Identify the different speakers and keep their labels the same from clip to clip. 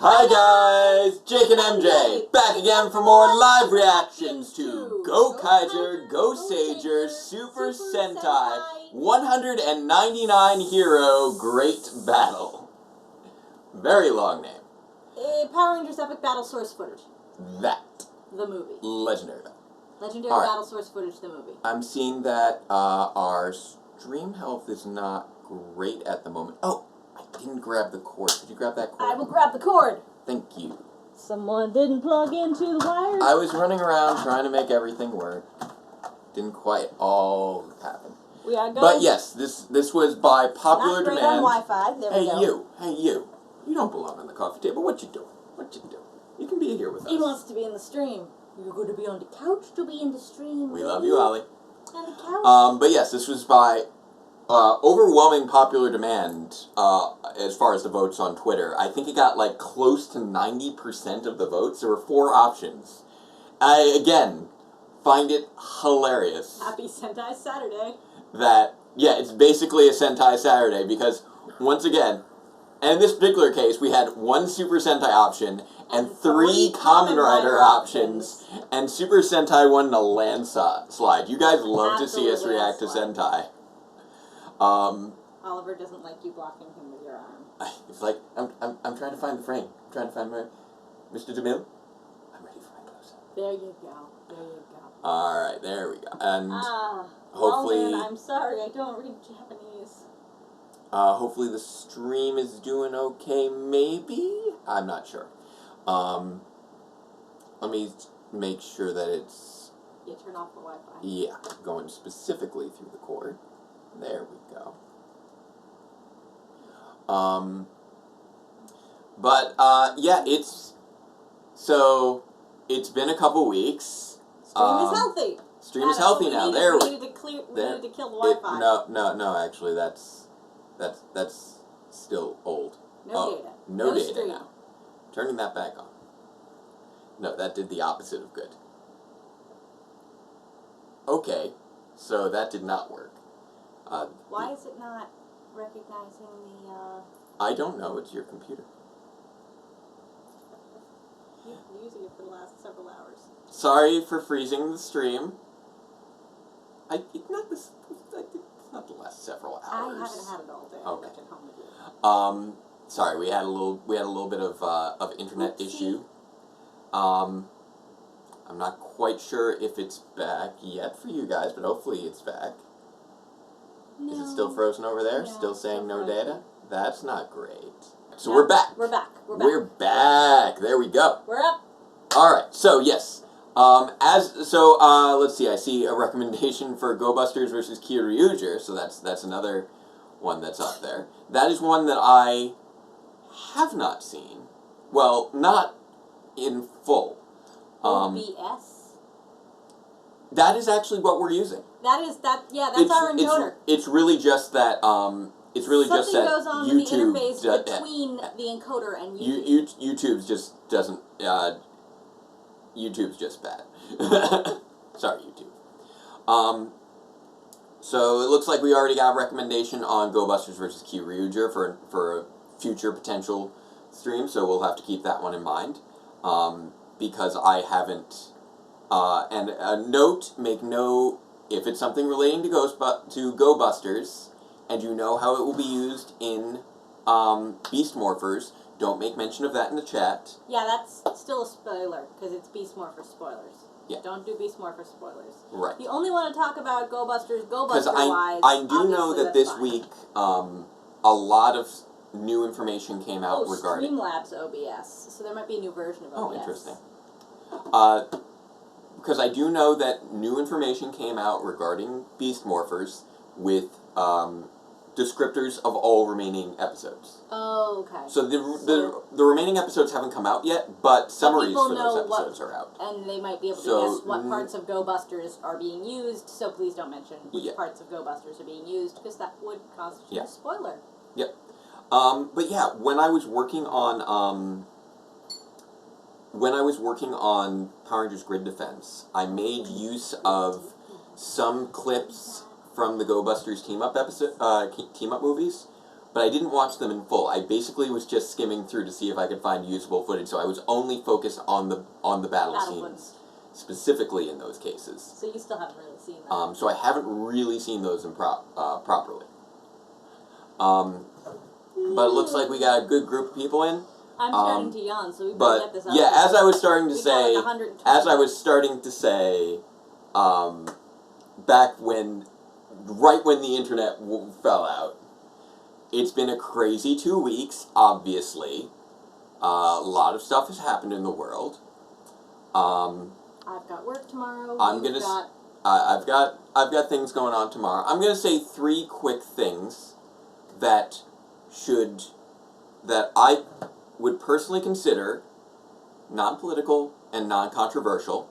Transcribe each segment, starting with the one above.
Speaker 1: Hi guys, Jake and MJ, back again for more live reactions to Gokaiger Goseiger Super Sentai 199 Hero Great Battle. Very long name.
Speaker 2: Power Rangers Epic Battle Source Footage.
Speaker 1: That.
Speaker 2: The movie.
Speaker 1: Legendary.
Speaker 2: Legendary Battle Source Footage, the movie.
Speaker 1: I'm seeing that our stream health is not great at the moment. Oh, I didn't grab the cord. Could you grab that cord?
Speaker 2: I will grab the cord.
Speaker 1: Thank you.
Speaker 2: Someone didn't plug into the wires.
Speaker 1: I was running around trying to make everything work. Didn't quite all happen.
Speaker 2: We are going.
Speaker 1: But yes, this was by popular
Speaker 2: not great
Speaker 1: demand.
Speaker 2: on Wi-Fi. There we go.
Speaker 1: Hey you. You don't belong on the coffee table. What you doing? You can be here with us.
Speaker 2: He wants to be in the stream. You're going to be on the couch to be in the stream.
Speaker 1: We love you, Ollie.
Speaker 2: On the couch.
Speaker 1: But yes, this was by overwhelming popular demand as far as the votes on Twitter. I think it got like close to 90% of the votes. There were 4 options. I, again, find it hilarious.
Speaker 2: Happy Sentai Saturday.
Speaker 1: That, yeah, it's basically a Sentai Saturday because, once again, and in this particular case, we had 1 Super Sentai option and 3 Kamen Rider options, and Super Sentai won in a landslide. You guys love to see us react to Sentai.
Speaker 2: Oliver doesn't like you blocking him with your arm.
Speaker 1: It's like, I'm trying to find the frame. I'm trying to find my... Mr. DeMille? I'm ready for my close-up.
Speaker 2: There you go. There you go.
Speaker 1: Alright, there we go. And
Speaker 2: hopefully... Well then, I'm sorry, I don't read Japanese.
Speaker 1: Hopefully the stream is doing okay, maybe? I'm not sure. Let me make sure that it's...
Speaker 2: Yeah, turn off the Wi-Fi.
Speaker 1: Yeah, going specifically through the cord. There we go. Yeah, it's been a couple weeks.
Speaker 2: Stream is healthy.
Speaker 1: Stream is healthy now.
Speaker 2: We needed to kill the Wi-Fi.
Speaker 1: No, actually, that's still old.
Speaker 2: No data.
Speaker 1: No data
Speaker 2: stream.
Speaker 1: now. Turning that back on. No, that did the opposite of good. Okay, so that did not work.
Speaker 2: Why is it not recognizing the,
Speaker 1: I don't know, it's your computer.
Speaker 2: You've been using it for the last several hours.
Speaker 1: Sorry for freezing the stream. It's not the last several hours.
Speaker 2: I haven't had it all day.
Speaker 1: Okay.
Speaker 2: I can home with you.
Speaker 1: Sorry, we had a little bit of internet issue. I'm not quite sure if it's back yet for you guys, but hopefully it's back.
Speaker 2: No.
Speaker 1: Is it still frozen over there?
Speaker 2: No,
Speaker 1: still saying no
Speaker 2: frozen.
Speaker 1: data? That's not great. So we're back.
Speaker 2: We're back.
Speaker 1: We're back. There we go.
Speaker 2: We're up.
Speaker 1: All right. So yes. Let's see. I see a recommendation for Go Busters versus Kyoryuger. So that's another one that's up there. That is one that I have not seen. Well, not in full.
Speaker 2: OBS.
Speaker 1: That is actually what we're using.
Speaker 2: That's our encoder.
Speaker 1: It's really just that. It's really
Speaker 2: Something
Speaker 1: just that
Speaker 2: goes on
Speaker 1: YouTube
Speaker 2: with the interface between the encoder and YouTube.
Speaker 1: YouTube's just doesn't. YouTube's just bad. Sorry, YouTube. So it looks like we already got a recommendation on Go Busters versus Kyoryuger for a future potential stream. So we'll have to keep that one in mind. Because I haven't. And a note: if it's something relating to Go Busters, and you know how it will be used in Beast Morphers, don't make mention of that in the chat.
Speaker 2: Yeah, that's still a spoiler, because it's Beast Morpher spoilers.
Speaker 1: Yeah.
Speaker 2: Don't do Beast Morpher spoilers.
Speaker 1: Right.
Speaker 2: You only want to talk about Go Buster-wise.
Speaker 1: Because I do know that this week a lot of new information came out regarding...
Speaker 2: Streamlabs OBS, so there might be a new version of OBS.
Speaker 1: Oh, interesting. Because I do know that new information came out regarding Beast Morphers with descriptors of all remaining episodes.
Speaker 2: Oh, okay.
Speaker 1: So the remaining episodes haven't come out yet, but summaries for those episodes are out.
Speaker 2: And they might be able to guess what parts of Go Busters are being used, so please don't mention which parts of Go Busters are being used, because that would constitute a spoiler.
Speaker 1: Yep. But yeah, when I was working on Power Rangers Grid Defense, I made use of some clips from the Go Busters team up movies, but I didn't watch them in full. I basically was just skimming through to see if I could find usable footage, so I was only focused on the battle scenes, specifically in those cases.
Speaker 2: So you still haven't really seen that.
Speaker 1: So I haven't really seen those properly. But it looks like we got a good group of people in.
Speaker 2: I'm starting to yawn, so we better get this out.
Speaker 1: Yeah, as I was starting to say, back right when the internet fell out, it's been a crazy 2 weeks. Obviously, a lot of stuff has happened in the world.
Speaker 2: I've got work tomorrow.
Speaker 1: I've got things going on tomorrow. I'm gonna say 3 quick things that I would personally consider non-political and non-controversial.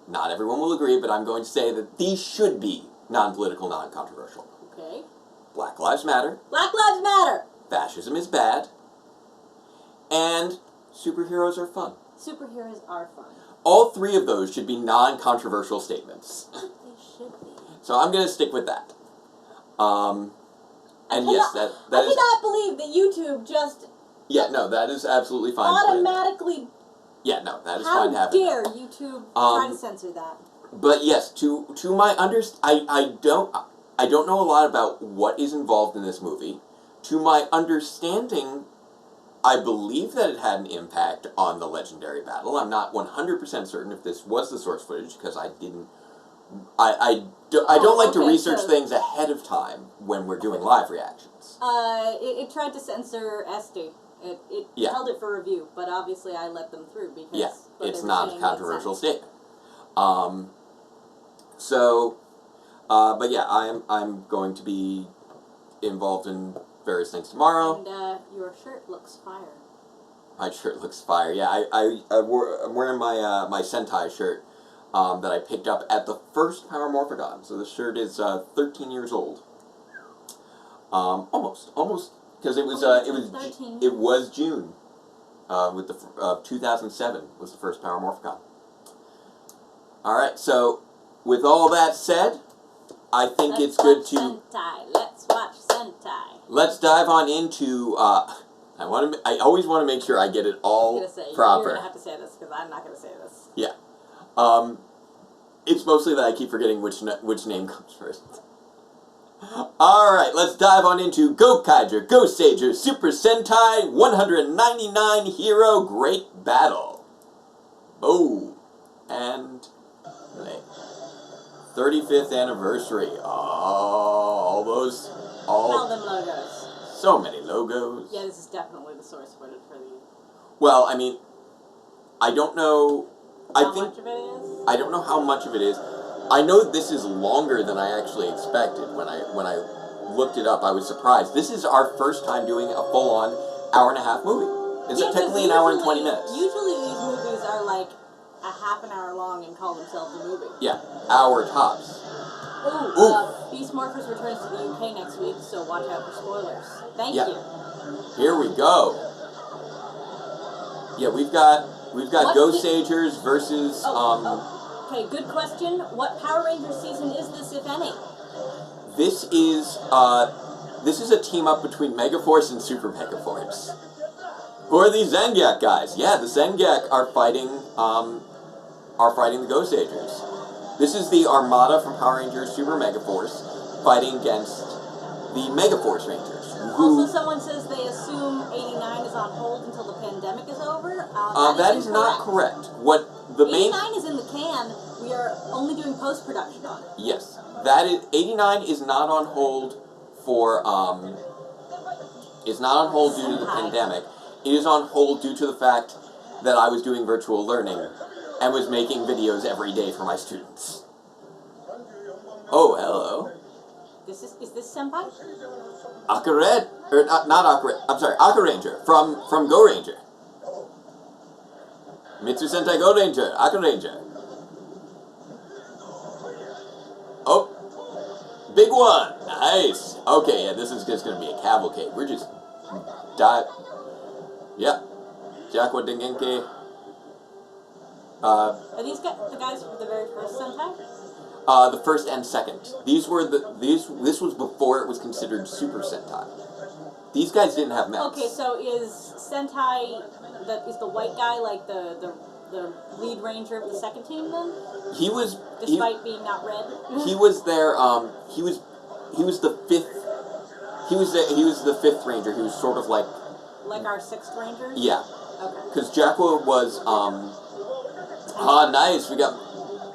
Speaker 1: Not everyone will agree, but I'm going to say that these should be non-political, non-controversial.
Speaker 2: Okay.
Speaker 1: Black Lives Matter.
Speaker 2: Black Lives Matter!
Speaker 1: Fascism is bad. And superheroes are fun.
Speaker 2: Superheroes are fun.
Speaker 1: All 3 of those should be non-controversial statements.
Speaker 2: They should be.
Speaker 1: So I'm going to stick with that. And
Speaker 2: I cannot believe that YouTube just...
Speaker 1: Yeah, no, that is absolutely fine.
Speaker 2: Automatically...
Speaker 1: Yeah, no, that is fine
Speaker 2: How dare YouTube try to censor that?
Speaker 1: But yes, to my I don't know a lot about what is involved in this movie. To my understanding, I believe that it had an impact on the legendary battle. I'm not 100% certain if this was the source footage, because I didn't... I don't like to research things ahead of time when we're doing live reactions.
Speaker 2: It tried to censor Esty. It held it for review, but obviously I let them through because...
Speaker 1: it's not a controversial statement. But yeah, I'm going to be involved in various things tomorrow.
Speaker 2: And your shirt looks fire.
Speaker 1: My shirt looks fire. Yeah, I'm wearing my Sentai shirt that I picked up at the first Power Morphicon. So the shirt is 13 years old. Almost, because it was June. With the 2007 was the first Power Morphicon. All right, so with all that said, I think it's good to...
Speaker 2: Let's watch Sentai.
Speaker 1: Let's dive on into... I always want to make sure I get it all proper.
Speaker 2: You're going to have to say this, because I'm not going to say this.
Speaker 1: Yeah. It's mostly that I keep forgetting which name comes first. Alright, let's dive on into Gokaiger Goseiger Super Sentai 199 Hero Great Battle. Boom. And... play. 35th anniversary. All
Speaker 2: them logos.
Speaker 1: So many logos.
Speaker 2: Yeah, this is definitely the source footage for the...
Speaker 1: Well, I mean, I don't know...
Speaker 2: How much of it is?
Speaker 1: I don't know how much of it is. I know this is longer than I actually expected. When I looked it up, I was surprised. This is our first time doing a full-on hour-and-a-half movie. It's technically an hour and 20 minutes.
Speaker 2: Usually these movies are like a half an hour long and call themselves a movie.
Speaker 1: Yeah, hour tops.
Speaker 2: Ooh. Beast Morphers returns to the UK next week, so watch out for spoilers. Thank you.
Speaker 1: Here we go. Yeah, we've got Goseigers versus
Speaker 2: Okay, good question. What Power Rangers season is this, if any?
Speaker 1: This is a team up between Megaforce and Super Megaforce. Who are these Zengak guys? Yeah, the Zengak are fighting the Goseigers. This is the Armada from Power Rangers Super Megaforce fighting against the Megaforce Rangers.
Speaker 2: Also, someone says they assume 89 is on hold until the pandemic is over.
Speaker 1: That is not correct.
Speaker 2: 89 is in the can. We are only doing post-production on it.
Speaker 1: Yes, that is 89 is not on hold for is not on hold due to the pandemic. It is on hold due to the fact that I was doing virtual learning and was making videos every day for my students. Oh, hello.
Speaker 2: Is this Senpai?
Speaker 1: Akared, or not Akared, I'm sorry, Akaranger from Go Ranger. Mitsu Sentai Go Ranger, Akaranger. Oh, big one, nice. Okay, yeah, this is just going to be a cavalcade. We're just yeah, Jakwa Dengenke.
Speaker 2: Are these the guys from the very first Sentai?
Speaker 1: The first and second. This was before it was considered Super Sentai. These guys didn't have mechs.
Speaker 2: Okay, so is Sentai, is the white guy like the lead ranger of the second team then?
Speaker 1: He was...
Speaker 2: Despite being not red?
Speaker 1: He was their, he was the fifth... He was the fifth ranger. He was sort of like...
Speaker 2: Like our sixth ranger?
Speaker 1: Yeah.
Speaker 2: Okay.
Speaker 1: Because Jacko was, nice, we got...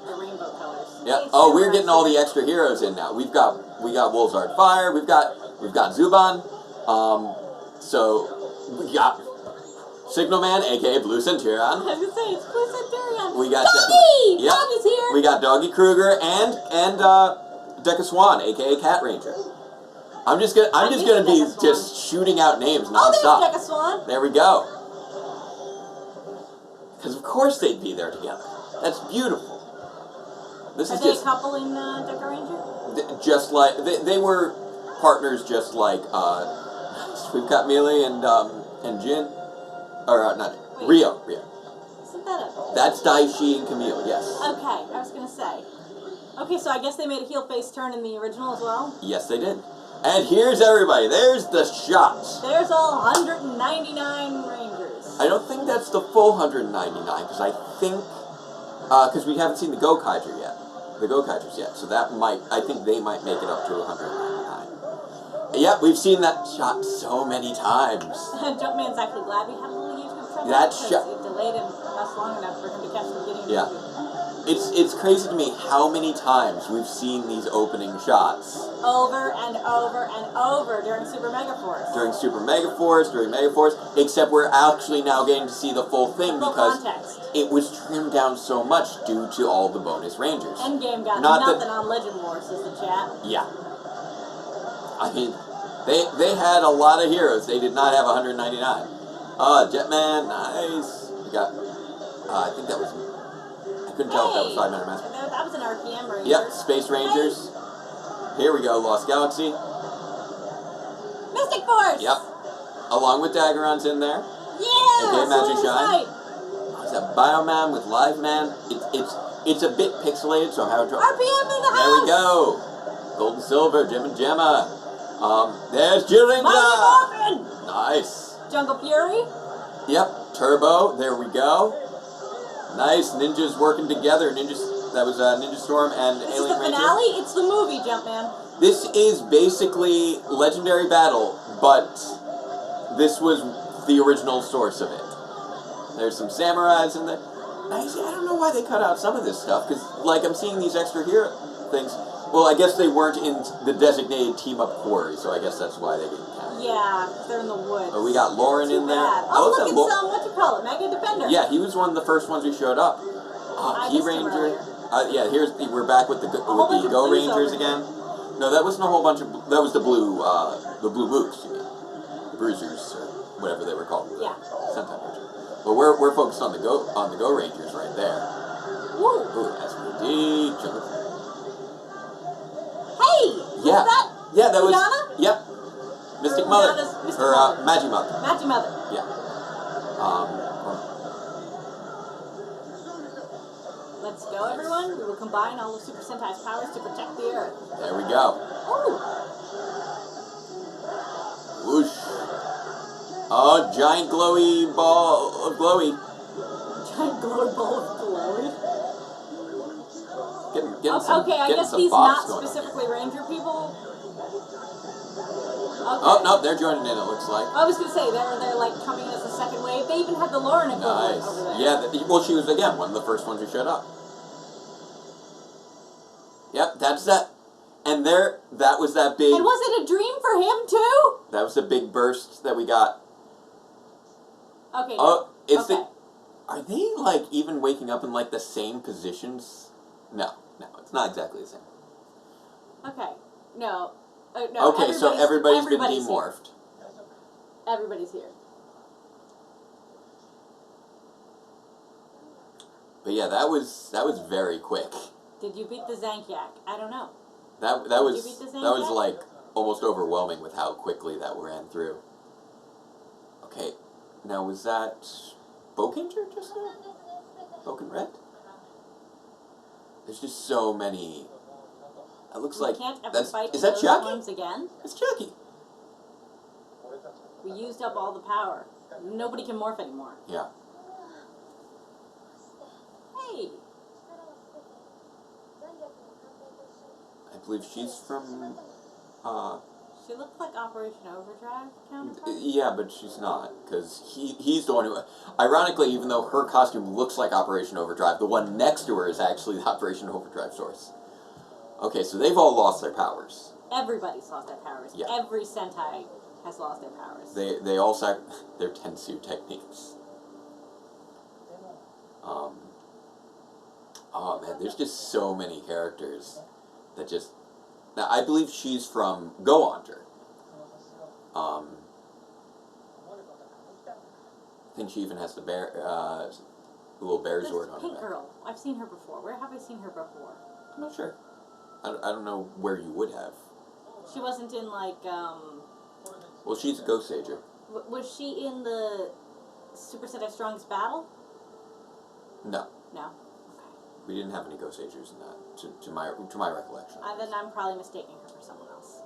Speaker 2: The rainbow colors.
Speaker 1: Yeah. Oh, we're getting all the extra heroes in now. We got Wolzard Fire. We've got Zuban. So we got Signal Man, aka Blue Centurion.
Speaker 2: I was gonna say it's Blue Centurion.
Speaker 1: We got
Speaker 2: Doggy. Doggy's here.
Speaker 1: We got Doggy Kruger and Deca Swan, aka Cat Ranger. I'm just gonna be just shooting out names nonstop.
Speaker 2: Oh, there's Deca Swan.
Speaker 1: There we go. Because of course they'd be there together. That's beautiful. This is
Speaker 2: Are they a couple in Deca Ranger?
Speaker 1: Just like they were partners, just like we've got Melee and Jin, or not Jin, Rio.
Speaker 2: Isn't that a...
Speaker 1: That's Daishi and Camille. Yes.
Speaker 2: Okay, I was gonna say. Okay, so I guess they made a heel face turn in the original as well.
Speaker 1: Yes, they did. And here's everybody. There's the shots.
Speaker 2: There's all 199 Rangers.
Speaker 1: I don't think that's the full 199 because I think because we haven't seen the Gokaiger yet. The Gokaigers yet, so I think they might make it up to 199. Yep, we've seen that shot so many times.
Speaker 2: Jumpman's actually glad we have a little YouTube trouble.
Speaker 1: That
Speaker 2: shot. It delayed him us long enough for him to catch the beginning of the movie.
Speaker 1: It's crazy to me how many times we've seen these opening shots.
Speaker 2: Over and over and over during Super Mega Force.
Speaker 1: During Mega Force, except we're actually now getting to see the full thing because it was trimmed down so much due to all the bonus Rangers.
Speaker 2: Endgame got nothing on Legend Wars, says the chat.
Speaker 1: Yeah. I mean, they had a lot of heroes. They did not have 199. Jetman, nice. We got, I think that was... I couldn't tell if that was 5-Man Master.
Speaker 2: That was an RPM Ranger.
Speaker 1: Yep, Space Rangers. Here we go, Lost Galaxy.
Speaker 2: Mystic Force!
Speaker 1: Yep. Along with Daggeron's in there.
Speaker 2: Yeah!
Speaker 1: Okay, Magic Shine.
Speaker 2: Right.
Speaker 1: Is that Bioman with Live Man? It's a bit pixelated, so I'm having trouble.
Speaker 2: RPM in the house!
Speaker 1: There we go. Gold and Silver, Jim and Gemma. There's Jiringa! Nice.
Speaker 2: Jungle Fury?
Speaker 1: Yep, Turbo, there we go. Nice, ninjas working together. That was Ninja Storm and
Speaker 2: This
Speaker 1: Alien
Speaker 2: is the
Speaker 1: Ranger.
Speaker 2: finale? It's the movie, Jumpman.
Speaker 1: This is basically Legendary Battle, but this was the original source of it. There's some samurais in there. I don't know why they cut out some of this stuff, because, like, I'm seeing these extra hero things. Well, I guess they weren't in the designated team-up quarry, so I guess that's why they didn't count.
Speaker 2: Yeah, they're in the woods.
Speaker 1: But we got Lauren in there.
Speaker 2: Oh, look at Mega Defender.
Speaker 1: Yeah, he was one of the first ones who showed up. Key Ranger. We're back with the Go Rangers again. No, that wasn't a whole bunch of. That was the blue Mooks, you mean? The Bruisers or whatever they were called.
Speaker 2: Yeah.
Speaker 1: Sentai version. But we're focused on the Go Rangers right there.
Speaker 2: Woo.
Speaker 1: Ooh, SPD.
Speaker 2: Hey.
Speaker 1: Yeah. That was.
Speaker 2: Udana?
Speaker 1: Yep. Mystic Mother. Magi Mother.
Speaker 2: Magi Mother.
Speaker 1: Yeah.
Speaker 2: Let's go, everyone. We will combine all of Super Sentai's powers to protect the Earth.
Speaker 1: There we go.
Speaker 2: Ooh.
Speaker 1: Whoosh. Oh, giant glowy ball of glowy.
Speaker 2: Giant glowy ball of glowy.
Speaker 1: Okay,
Speaker 2: I guess these not specifically Ranger people. Okay.
Speaker 1: Oh no, they're joining in. It looks like.
Speaker 2: I was gonna say they're like coming as a second wave. They even had the Lauren equivalent over there.
Speaker 1: Yeah. Well, she was again one of the first ones who showed up. Yep, that's that. And that was that big.
Speaker 2: And was it a dream for him too?
Speaker 1: That was the big burst that we got.
Speaker 2: Okay.
Speaker 1: Oh, are they like even waking up in like the same positions? No, it's not exactly the same.
Speaker 2: Okay. No. No.
Speaker 1: Okay, so everybody's been demorphed.
Speaker 2: Here. Everybody's here.
Speaker 1: But yeah, that was very quick.
Speaker 2: Did you beat the Zankiak? I don't know.
Speaker 1: That
Speaker 2: Did
Speaker 1: was
Speaker 2: you beat the Zankiak?
Speaker 1: that was like almost overwhelming with how quickly that ran through. Okay, now was that Bokinger just now? Boken Red? There's just so many. It looks like
Speaker 2: can't ever
Speaker 1: that's
Speaker 2: fight
Speaker 1: is that
Speaker 2: those
Speaker 1: Chucky?
Speaker 2: ones again?
Speaker 1: It's Chucky.
Speaker 2: We used up all the power. Nobody can morph anymore.
Speaker 1: Yeah.
Speaker 2: Hey!
Speaker 1: I believe she's from,
Speaker 2: She looked like Operation Overdrive counterpart.
Speaker 1: yeah, but she's not, because he's the one who, ironically, even though her costume looks like Operation Overdrive, the one next to her is actually the Operation Overdrive source. Okay, so they've all lost their powers.
Speaker 2: Everybody's lost their powers.
Speaker 1: Yeah.
Speaker 2: Every Sentai has lost their powers.
Speaker 1: They all their Tensu techniques. Oh man, there's just so many characters that just... Now, I believe she's from Gokaiger. I think she even has the bear, the little bear
Speaker 2: This
Speaker 1: sword on her
Speaker 2: pink
Speaker 1: back.
Speaker 2: girl. I've seen her before. Where have I seen her before?
Speaker 1: I'm not sure. I don't know where you would have.
Speaker 2: She wasn't in, like,
Speaker 1: Well, she's a Goseiger.
Speaker 2: Was she in the Super Sentai Strongest Battle?
Speaker 1: No.
Speaker 2: No. Okay.
Speaker 1: We didn't have any Goseigers in that, to my recollection.
Speaker 2: Then I'm probably mistaking her for someone else.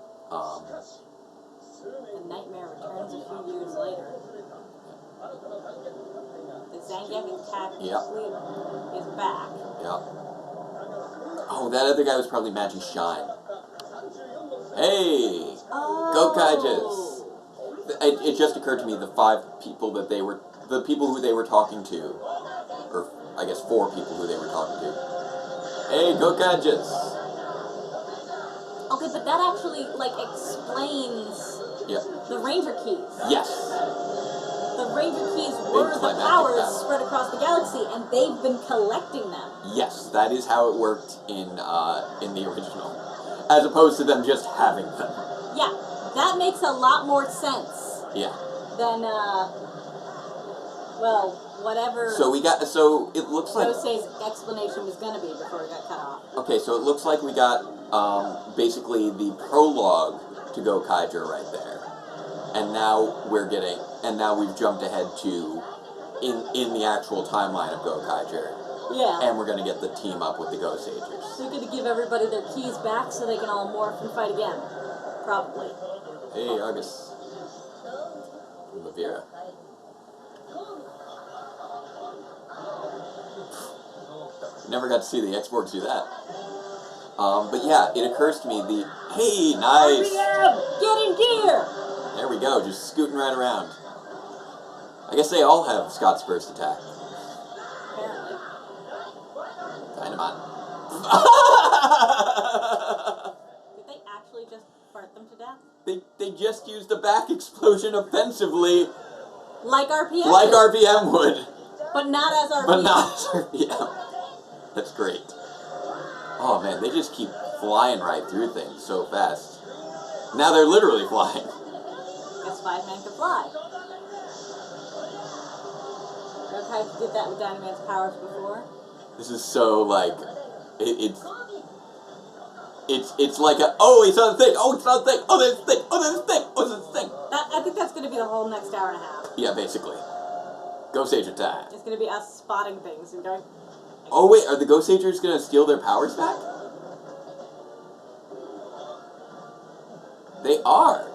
Speaker 2: The nightmare returns a few years later. The Zangief attack is back.
Speaker 1: Yep. Oh, that other guy was probably Magic Shine. Hey!
Speaker 2: Oh.
Speaker 1: Gokaigers! It just occurred to me the people who they were talking to, or I guess 4 people who they were talking to. Hey, Gokaigers!
Speaker 2: Okay, but that actually, like, explains the Ranger Keys.
Speaker 1: Yes.
Speaker 2: The Ranger Keys were the powers spread across the galaxy, and they've been collecting them.
Speaker 1: Yes, that is how it worked in the original, as opposed to them just having them.
Speaker 2: Yeah, that makes a lot more sense.
Speaker 1: Yeah.
Speaker 2: Than whatever.
Speaker 1: So it looks like
Speaker 2: Gosei's explanation was gonna be before it got cut off.
Speaker 1: Okay, so it looks like we got basically the prologue to Gokaiger right there, and now we've jumped ahead to in the actual timeline of Gokaiger.
Speaker 2: Yeah.
Speaker 1: And we're gonna get the team up with the Goseigers.
Speaker 2: They're gonna give everybody their keys back so they can all morph and fight again. Probably.
Speaker 1: Hey, Argus. Lavira. Never got to see the X-Borgs do that. But yeah, it occurs to me hey, nice!
Speaker 2: RPM! Get in gear!
Speaker 1: There we go, just scooting right around. I guess they all have Scott's burst attack.
Speaker 2: Apparently.
Speaker 1: Dynamite.
Speaker 2: Did they actually just fart them to death?
Speaker 1: They just used the back explosion offensively.
Speaker 2: Like RPM?
Speaker 1: Like RPM would.
Speaker 2: But not as RPM.
Speaker 1: But not as RPM. That's great. Oh man, they just keep flying right through things so fast. Now they're literally flying.
Speaker 2: Guess 5 men can fly. Gokai did that with Dynaman's powers before.
Speaker 1: This is so like it's like it's on the thing, it's on the thing, there's a thing, there's a thing, there's a thing.
Speaker 2: I think that's gonna be the whole next hour and a half.
Speaker 1: Yeah, basically. Goseiger time.
Speaker 2: It's gonna be us spotting things and going.
Speaker 1: Oh wait, are the Goseigers gonna steal their powers back? They are.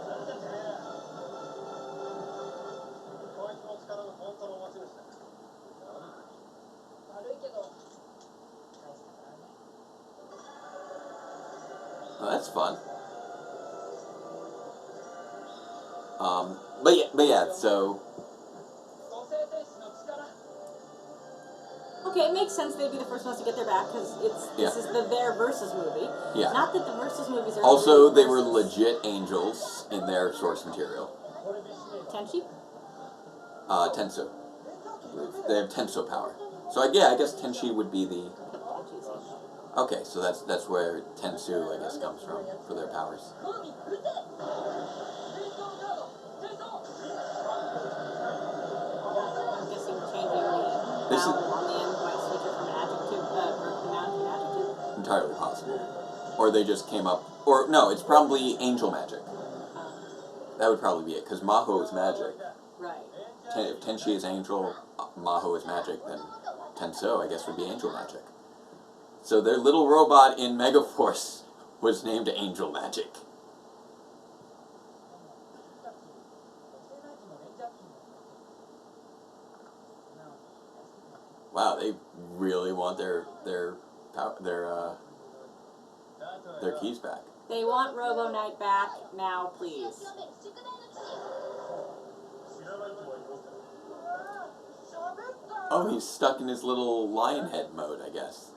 Speaker 1: Oh, that's fun. But yeah, so.
Speaker 2: Okay, it makes sense they'd be the first ones to get their back because this is the their versus movie.
Speaker 1: Yeah.
Speaker 2: Not that the versus movies are.
Speaker 1: Also,
Speaker 2: really
Speaker 1: they were legit angels in their source material.
Speaker 2: Tenchi?
Speaker 1: Tenso. They have Tenso power. So I guess Tenchi would be the. Okay, so that's where Tensu, I guess, comes from for their powers.
Speaker 2: I'm guessing changing the vowel on the end might switch it from an adjective, verb to noun to an adjective.
Speaker 1: Entirely possible. Or they just came up, or no, it's probably angel magic. That would probably be it, because Maho is magic.
Speaker 2: Right.
Speaker 1: If Tenchi is angel, Maho is magic, then Tenso, I guess, would be angel magic. So their little robot in Megaforce was named Angel Magic. Wow, they really want their keys back.
Speaker 2: They want Robo Knight back now, please.
Speaker 1: Oh, he's stuck in his little lion head mode, I guess.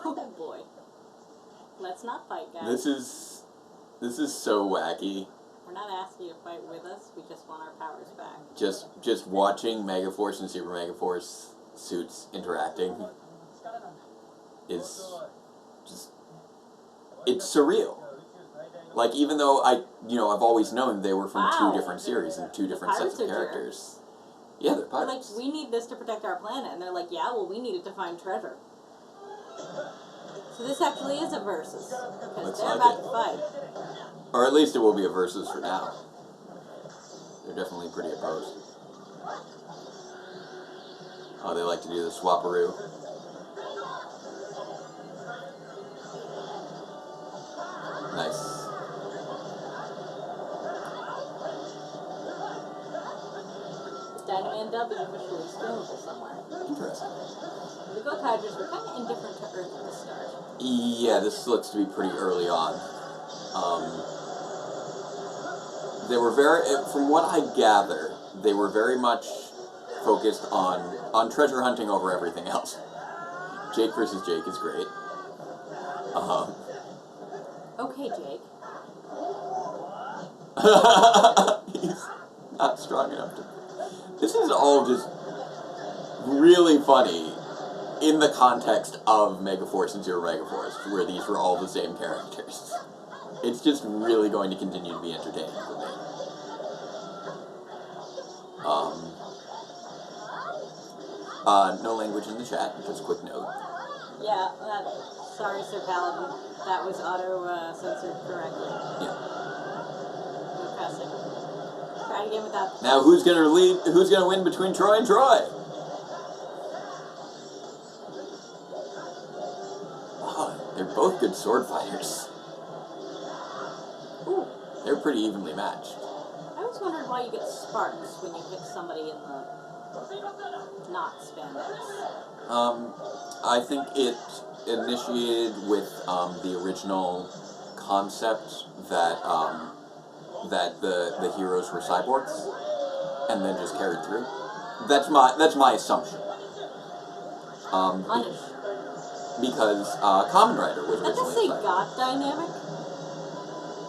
Speaker 2: Oh boy. Let's not fight, guys.
Speaker 1: This is so wacky.
Speaker 2: We're not asking you to fight with us, we just want our powers back.
Speaker 1: Just watching Megaforce and Super Megaforce suits interacting is just, it's surreal. Like, even though I've always known they were from two different series and two different sets of characters. Yeah, they're pirates.
Speaker 2: They're like, we need this to protect our planet, and they're like, yeah, well, we need it to find treasure. So this actually is a versus, because they're about to fight.
Speaker 1: Or at least it will be a versus for now. They're definitely pretty opposed. Oh, they like to do the swapperoo. Nice.
Speaker 2: Dynaman Dub is officially streamable somewhere.
Speaker 1: Interesting.
Speaker 2: The Gokaigers were kind of indifferent to Earth at the start.
Speaker 1: Yeah, this looks to be pretty early on. They were from what I gather, they were very much focused on treasure hunting over everything else. Jake versus Jake is great.
Speaker 2: Okay, Jake.
Speaker 1: He's not strong enough to... This is all just really funny in the context of Megaforce and Zero Megaforce, where these were all the same characters. It's just really going to continue to be entertaining for me. No language in the chat, just a quick note.
Speaker 2: Yeah, sorry, Sir Paladin. That was auto-censored correctly.
Speaker 1: Yeah.
Speaker 2: No cussing. Try it again without...
Speaker 1: Now, who's gonna win between Troy and Troy? Oh, they're both good sword fighters.
Speaker 2: Ooh.
Speaker 1: They're pretty evenly matched.
Speaker 2: I always wondered why you get sparks when you hit somebody in the not spandex.
Speaker 1: I think it initiated with the original concept that the heroes were cyborgs, and then just carried through. That's my assumption. Because Kamen Rider was originally.
Speaker 2: Does that say God dynamic?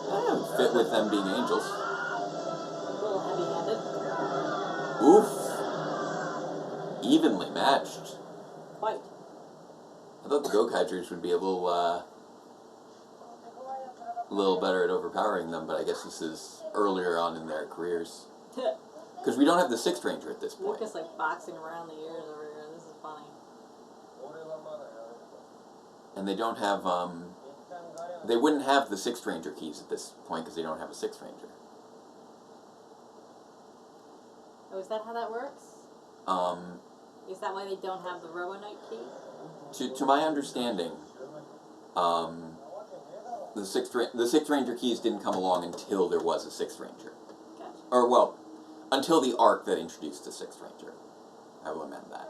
Speaker 1: It would fit with them being angels.
Speaker 2: A little heavy-handed.
Speaker 1: Oof. Evenly matched.
Speaker 2: Quite.
Speaker 1: I thought the Gokaigers would be a little better at overpowering them, but I guess this is earlier on in their careers. Because we don't have the Sixth Ranger at this point.
Speaker 2: Lucas like boxing around the ears over here. This is funny.
Speaker 1: And they don't have, they wouldn't have the Sixth Ranger keys at this point because they don't have a Sixth Ranger.
Speaker 2: Oh, is that how that works? Is that why they don't have the Robo Knight key?
Speaker 1: To my understanding, the Sixth Ranger keys didn't come along until there was a Sixth Ranger.
Speaker 2: Gotcha.
Speaker 1: Or, well, until the arc that introduced the Sixth Ranger. I will amend that.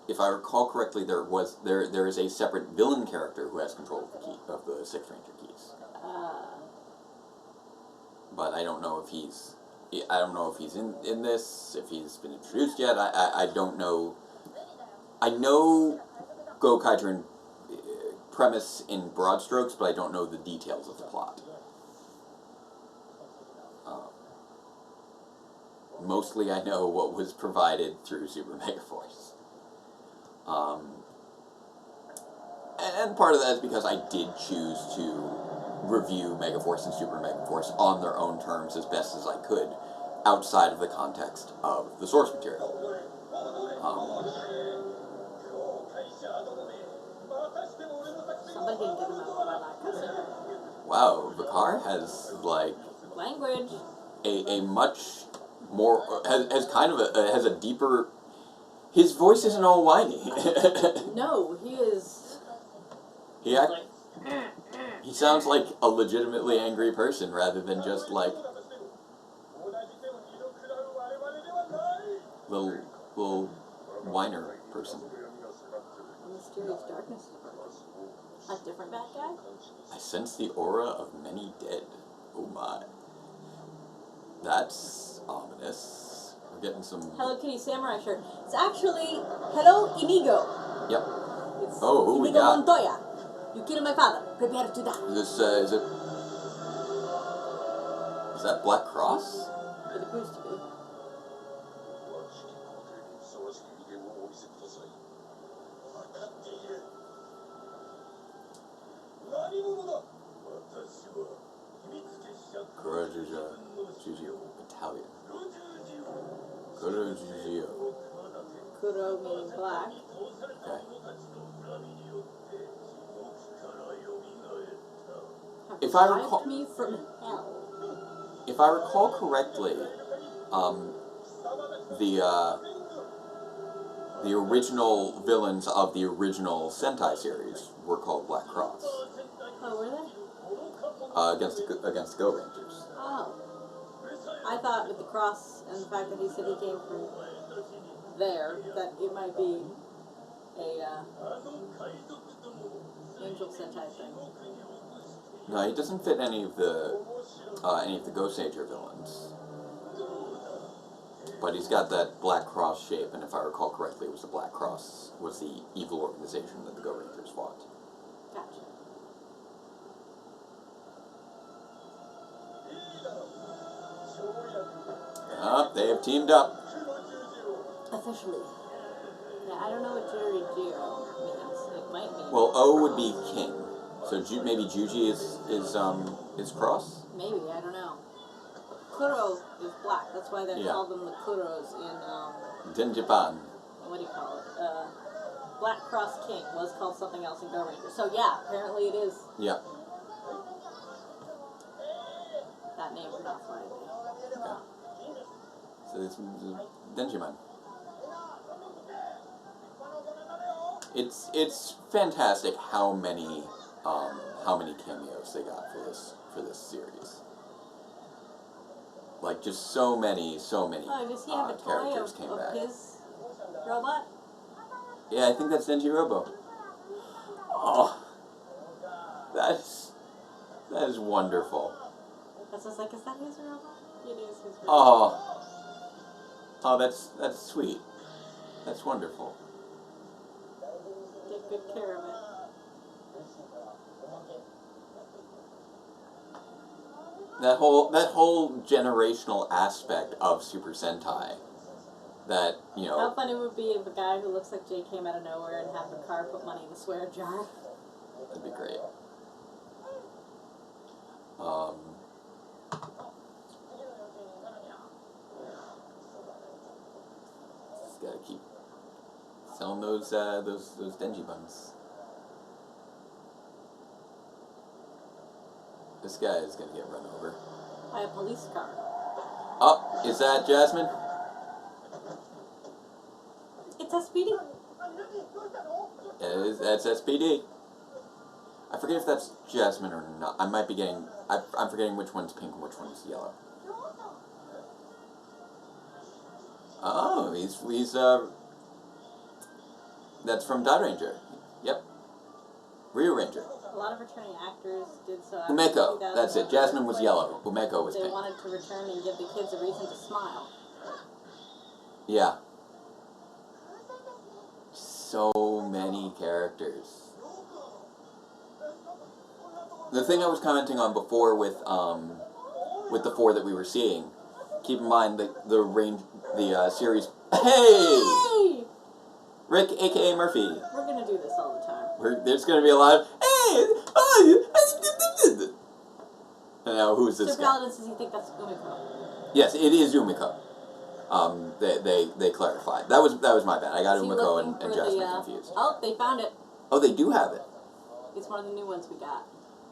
Speaker 1: If I recall correctly, there is a separate villain character who has control of the Sixth Ranger keys. But I don't know if he's in this, if he's been introduced yet. I don't know. I know Gokaiger in premise in broad strokes, but I don't know the details of the plot. Mostly I know what was provided through Super Megaforce. And part of that is because I did choose to review Megaforce and Super Megaforce on their own terms as best as I could, outside of the context of the source material.
Speaker 2: Somebody didn't get him out by not cussing.
Speaker 1: Wow, Vakar has, like...
Speaker 2: Language.
Speaker 1: A much more... has kind of has a deeper... His voice isn't all whiny.
Speaker 2: No, he is.
Speaker 1: He sounds like a legitimately angry person rather than just like little whiner person.
Speaker 2: Mysterious darkness. A different bad guy?
Speaker 1: I sense the aura of many dead. Oh my. That's ominous. We're getting some...
Speaker 2: Hello Kitty samurai shirt. It's actually Hello Inigo.
Speaker 1: Yep.
Speaker 2: It's
Speaker 1: Oh, who we
Speaker 2: Inigo
Speaker 1: got?
Speaker 2: Montoya. You killed my father. Prepare to die.
Speaker 1: Is that Black Cross?
Speaker 2: It appears to be.
Speaker 1: Jujio Battalion. Jujio.
Speaker 2: Kuro meaning black.
Speaker 1: Okay. If I recall,
Speaker 2: me from hell.
Speaker 1: if I recall correctly, the original villains of the original Sentai series were called Black Cross.
Speaker 2: Oh, were they?
Speaker 1: Against Go Rangers.
Speaker 2: Oh. I thought with the cross and the fact that he said he came from there, that it might be a Angel Sentai thing.
Speaker 1: No, he doesn't fit any of the Goseiger villains. But he's got that Black Cross shape, and if I recall correctly, it was the Black Cross was the evil organization that the Go Rangers fought.
Speaker 2: Gotcha.
Speaker 1: They have teamed up.
Speaker 2: Officially. Yeah, I don't know what Jiro means. It might mean.
Speaker 1: Well, O would be king, so maybe Juji is cross.
Speaker 2: Maybe, I don't know. Kuro is black. That's why they call them the Kuros in
Speaker 1: Denjiban.
Speaker 2: What do you call it? Black Cross King was called something else in Go Rangers. So yeah, apparently it is.
Speaker 1: Yeah.
Speaker 2: That name would not fly me.
Speaker 1: Okay. So it's Denjiman. It's fantastic how many cameos they got for this series. Like just so many
Speaker 2: Oh, does he have a toy
Speaker 1: characters came back.
Speaker 2: His robot?
Speaker 1: Yeah, I think that's Denji Robo. Oh, that is wonderful.
Speaker 2: That's just like, is that his robot? It is his robot.
Speaker 1: Oh, that's sweet. That's wonderful.
Speaker 2: Take good care of it.
Speaker 1: That whole generational aspect of Super Sentai, that, you know...
Speaker 2: How funny would it be if a guy who looks like Jay came out of nowhere and half a car put money in a swear jar?
Speaker 1: That'd be great. Just gotta keep selling those Denji buns. This guy is gonna get run over.
Speaker 2: By a police car.
Speaker 1: Oh, is that Jasmine?
Speaker 2: It's SPD.
Speaker 1: That's SPD. I forget if that's Jasmine or not. I might be getting... I'm forgetting which one's pink and which one's yellow. Oh, he's that's from Dot Ranger. Yep. Rio Ranger.
Speaker 2: A lot of returning actors did so.
Speaker 1: Umeko, that's it. Jasmine was yellow. Umeko was
Speaker 2: pink. They
Speaker 1: pink.
Speaker 2: wanted to return and give the kids a reason to smile.
Speaker 1: Yeah. So many characters. The thing I was commenting on before with the 4 that we were seeing, keep in mind the series. Hey! Rick, aka Murphy.
Speaker 2: We're gonna do this all the time.
Speaker 1: There's gonna be a lot of and now who's this
Speaker 2: Sir
Speaker 1: guy?
Speaker 2: Paladin says you think that's Umeko.
Speaker 1: Yes, it is Umeko. They clarified. That was my bad. I got Umeko and Jasmine confused.
Speaker 2: Oh, they found it.
Speaker 1: Oh, they do have it.
Speaker 2: It's one of the new ones we got.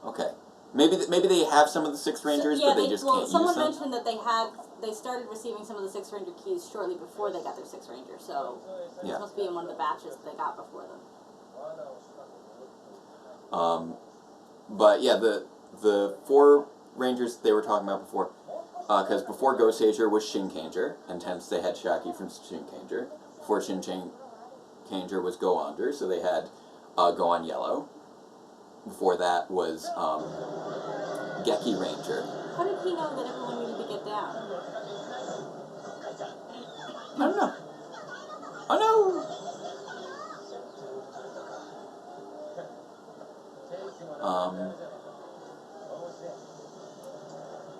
Speaker 1: Okay. Maybe they have some of the Sixth Rangers, but they just can't use them.
Speaker 2: Someone mentioned that they started receiving some of the Sixth Ranger keys shortly before they got their Sixth Ranger, so
Speaker 1: yeah.
Speaker 2: This must be in one of the batches that they got before them.
Speaker 1: But yeah, the 4 Rangers they were talking about before, because before Goseiger was Shinkanger, and hence they had Shaki from Shinkanger. Before Shinkanger was Go-Onder, so they had Go-On Yellow. Before that was Geki Ranger.
Speaker 2: How did he know that everyone needed to get down?
Speaker 1: I don't know. Oh no!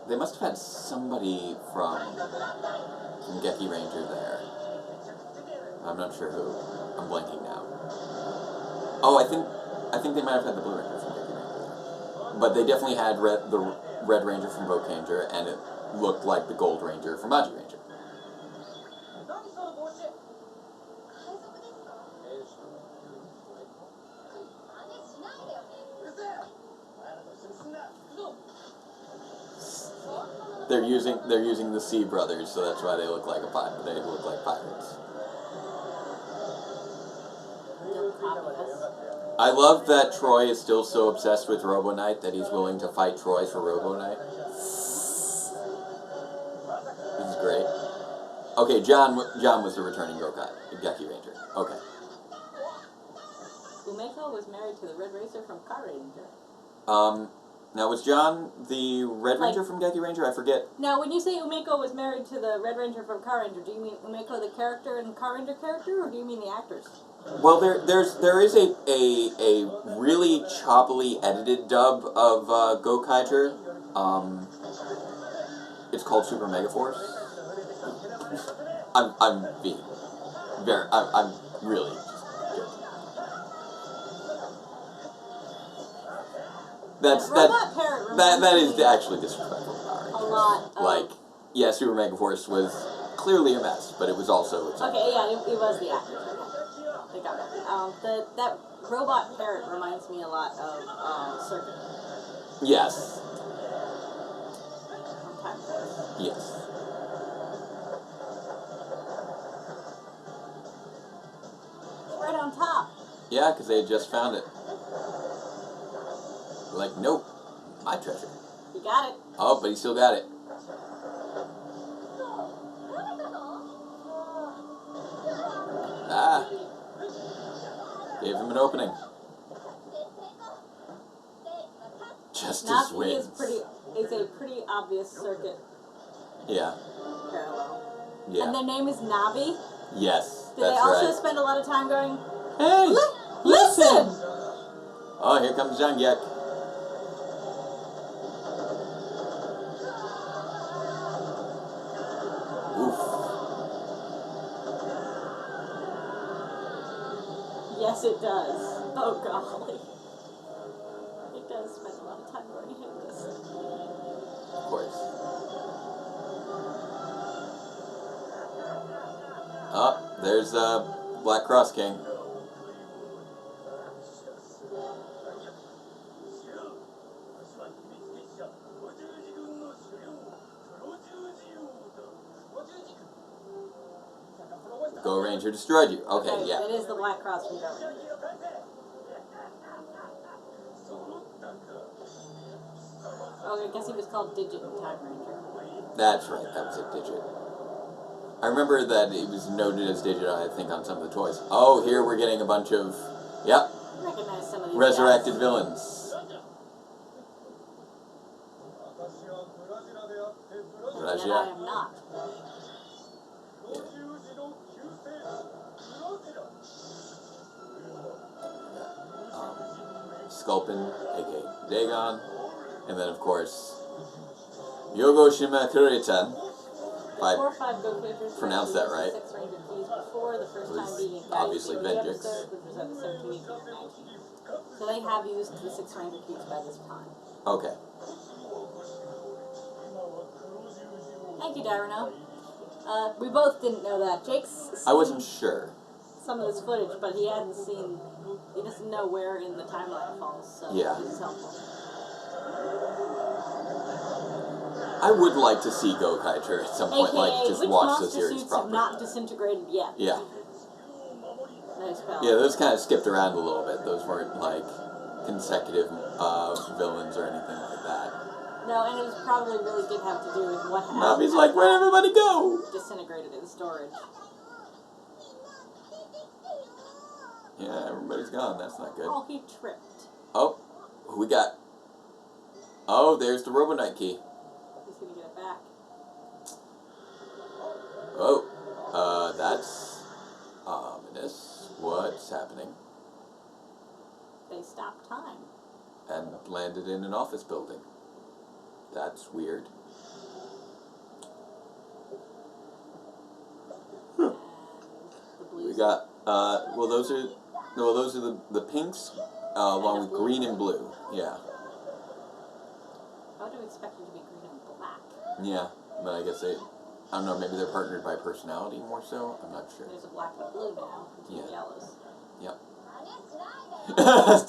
Speaker 1: They must have had somebody from Geki Ranger there. I'm not sure who. I'm blanking now. Oh, I think they might have had the Blue Ranger from Geki Ranger there. But they definitely had the Red Ranger from Gokaiger, and it looked like the Gold Ranger from Maji Ranger. They're using the Sea Brothers, so that's why they look like they look like pirates. I love that Troy is still so obsessed with Robo Knight that he's willing to fight Troy for Robo Knight. This is great. Okay, John was the returning Geki Ranger. Okay.
Speaker 2: Umeko was married to the Red Racer from Car Ranger.
Speaker 1: Now, was John the Red Ranger from Geki Ranger? I forget.
Speaker 2: No, when you say Umeko was married to the Red Ranger from Car Ranger, do you mean Umeko the character and Car Ranger character, or do you mean the actors?
Speaker 1: Well, there is a really choppily edited dub of Gokaiger. It's called Super Megaforce. I'm being very I'm really just joking. That is actually disrespectful to Power Rangers.
Speaker 2: A lot.
Speaker 1: Like, yeah, Super Megaforce was clearly a mess, but it was also its own.
Speaker 2: Okay, yeah, it was the actors. Okay. They got it. That robot parrot reminds me a lot of Circuit.
Speaker 1: Yes.
Speaker 2: From Time Force.
Speaker 1: Yes.
Speaker 2: Right on top.
Speaker 1: Yeah, because they had just found it. Like, nope, my treasure.
Speaker 2: You got it.
Speaker 1: Oh, but he still got it. Ah. Gave him an opening. Justice wins.
Speaker 2: Is a pretty obvious Circuit.
Speaker 1: Yeah.
Speaker 2: Parallel.
Speaker 1: Yeah.
Speaker 2: And their name is Navi.
Speaker 1: Yes,
Speaker 2: Did they also spend a lot of time going,
Speaker 1: hey,
Speaker 2: listen!
Speaker 1: Oh, here comes Jangyek. Oof.
Speaker 2: Yes, it does. Oh, golly. It does spend a lot of time going, hey, listen.
Speaker 1: Of course. Oh, there's Black Cross King. Go Ranger destroyed you. Okay, yeah.
Speaker 2: It is the Black Cross from Go Ranger. Oh, I guess he was called Digit in Time Ranger.
Speaker 1: That's right, that was a Digit. I remember that it was noted as Digit, I think, on some of the toys. Oh, here we're getting a bunch of, yep,
Speaker 2: I recognize some of these
Speaker 1: resurrected
Speaker 2: guys.
Speaker 1: villains.
Speaker 2: Yet I am not.
Speaker 1: Yeah. Sculpin, aka Dagon, and then of course Yogoshima Kuritan. If I pronounced that right.
Speaker 2: Six Ranger keys before, the first time being in
Speaker 1: obviously Vengeance.
Speaker 2: episode, which was episode 2, 18, 19. So they have used the Six Ranger keys by this time.
Speaker 1: Okay.
Speaker 2: Thank you, Dyrano. We both didn't know that. Jake's
Speaker 1: I wasn't sure.
Speaker 2: some of this footage, but he doesn't know where in the timeline it falls, so
Speaker 1: yeah.
Speaker 2: this is helpful.
Speaker 1: I would like to see Gokaiger at some point,
Speaker 2: AKA,
Speaker 1: like, just
Speaker 2: which
Speaker 1: watch the
Speaker 2: monster
Speaker 1: series
Speaker 2: suits have
Speaker 1: properly.
Speaker 2: not disintegrated yet?
Speaker 1: Yeah.
Speaker 2: Nice pal.
Speaker 1: Yeah, those kind of skipped around a little bit. Those weren't, like, consecutive villains or anything like that.
Speaker 2: No, and it was probably really did have to do with what happened.
Speaker 1: Nami's like, where'd everybody go?
Speaker 2: Disintegrated in storage.
Speaker 1: Yeah, everybody's gone. That's not good.
Speaker 2: Oh, he tripped.
Speaker 1: Oh, who we got? Oh, there's the Robonite key.
Speaker 2: He's gonna get it back.
Speaker 1: Oh, that's ominous. What's happening?
Speaker 2: They stopped time.
Speaker 1: And landed in an office building. That's weird.
Speaker 2: And the blues.
Speaker 1: We got those are the pinks, along with green and blue. Yeah.
Speaker 2: I would have expected to be green and black.
Speaker 1: Yeah, but I guess I don't know. Maybe they're partnered by personality more so. I'm not sure.
Speaker 2: There's a black and a blue now. Two yellows.
Speaker 1: Yep.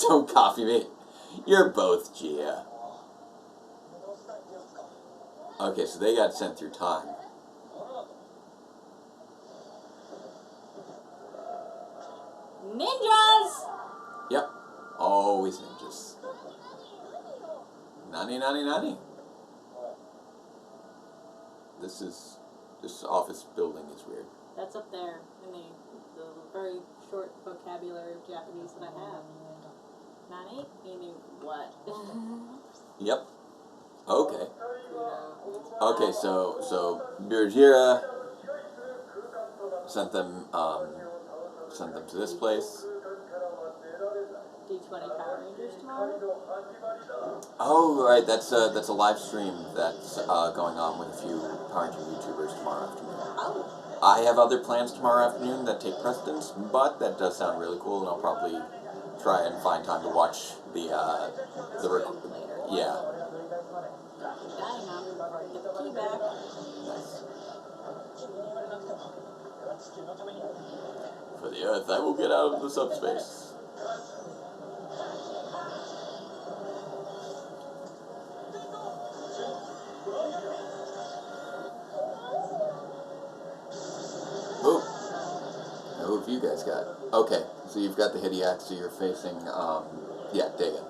Speaker 1: Don't copy me. You're both Gia. Okay, so they got sent through time.
Speaker 2: Ninjas!
Speaker 1: Yep. Always ninjas. Nani. This office building is weird.
Speaker 2: That's up there in the very short vocabulary of Japanese that I have. Nani? Meaning what?
Speaker 1: Yep. Okay. Okay, so Birjira sent them to this place.
Speaker 2: D20 Power Rangers tomorrow?
Speaker 1: Oh, right. That's a live stream that's going on with a few Power Ranger YouTubers tomorrow afternoon.
Speaker 2: Oh.
Speaker 1: I have other plans tomorrow afternoon that take precedence, but that does sound really cool, and I'll probably try and find time to watch the yeah.
Speaker 2: Dying on me before I get the key back.
Speaker 1: Nice. For the Earth, I will get out of the subspace. Oh, who have you guys got? Okay, so you've got the Hideax, so you're facing, yeah, Dagon.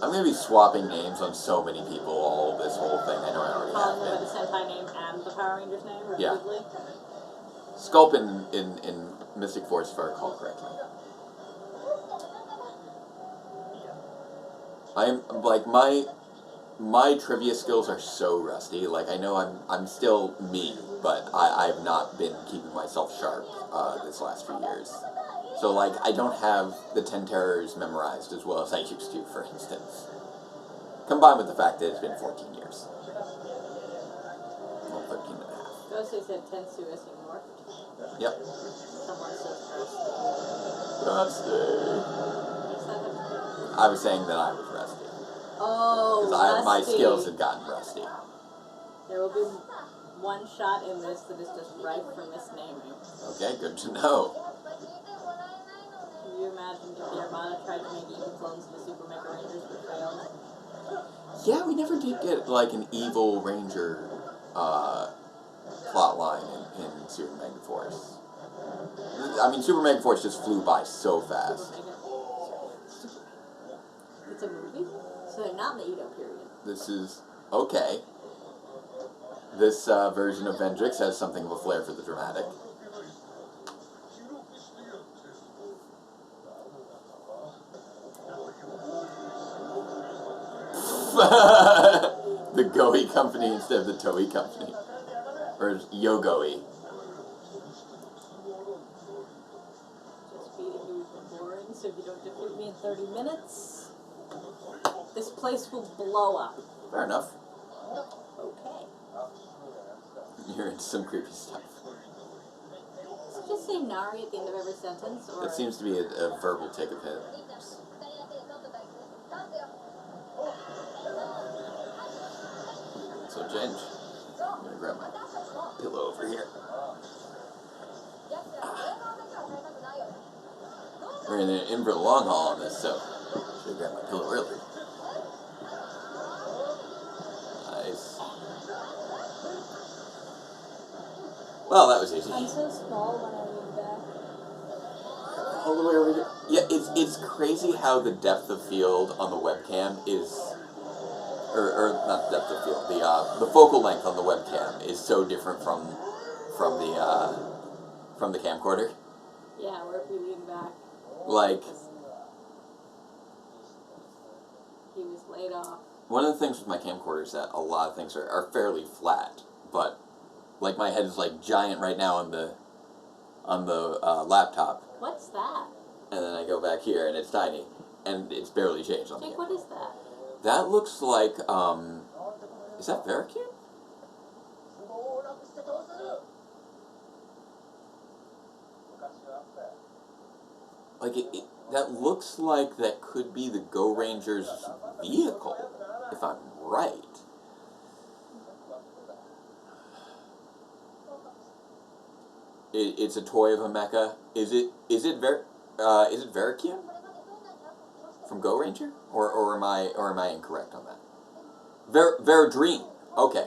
Speaker 1: I'm going to be swapping names on so many people all this whole thing. I know I already
Speaker 2: Calling
Speaker 1: have
Speaker 2: them by the Sentai name and the Power Rangers name repeatedly?
Speaker 1: Yeah. Sculpt in Mystic Force, if I recall correctly. I'm, like, my trivia skills are so rusty. Like, I know I'm still me, but I've not been keeping myself sharp this last few years. So, like, I don't have the 10 terrors memorized as well as I used to, for instance. Combined with the fact that it's been 14 years. Well, 13 and a half.
Speaker 2: Gosei said Tensu is ignored.
Speaker 1: Yep.
Speaker 2: Someone says
Speaker 1: Rusty.
Speaker 2: Rusty.
Speaker 1: I was saying that I was rusty.
Speaker 2: Oh,
Speaker 1: Because my
Speaker 2: rusty.
Speaker 1: skills have gotten rusty.
Speaker 2: There will be one shot in this that is just ripe for misnaming.
Speaker 1: Okay, good to know.
Speaker 2: Can you imagine if the Armada tried to make evil clones of the Super Mega Rangers but failed?
Speaker 1: Yeah, we never did get, like, an evil ranger plotline in Super Mega Force. I mean, Super Mega Force just flew by so fast.
Speaker 2: It's a movie? So they're not in the Edo period.
Speaker 1: This is... okay. This version of Vendrix has something of a flair for the dramatic. The Goei company instead of the Toei company. Or Yogoi.
Speaker 2: Just beating you with boring, so if you don't defeat me in 30 minutes, this place will blow up.
Speaker 1: Fair enough.
Speaker 2: Okay.
Speaker 1: You're into some creepy stuff.
Speaker 2: So just say Nari at the end of every sentence, or...
Speaker 1: That seems to be a verbal tick of his. So, Ginge, I'm going to grab my pillow over here. We're in for the long haul on this, so should have grabbed my pillow earlier. Well, that was easy.
Speaker 2: I'm so small when I lean back.
Speaker 1: All the way over here. Yeah, it's crazy how the depth of field on the webcam is, or not depth of field, the focal length on the webcam is so different from the camcorder.
Speaker 2: Yeah, where if we lean back.
Speaker 1: Like,
Speaker 2: he was laid off.
Speaker 1: one of the things with my camcorder is that a lot of things are fairly flat, but like my head is like giant right now on the laptop.
Speaker 2: What's that?
Speaker 1: And then I go back here and it's tiny, and it's barely changed on the
Speaker 2: Jake, what is that?
Speaker 1: That looks like is that Veracube? Like that looks like that could be the Go Ranger's vehicle, if I'm right. It's a toy of a mecha. Is it Veracube from Go Ranger, or am I incorrect on that? Veradream. Okay.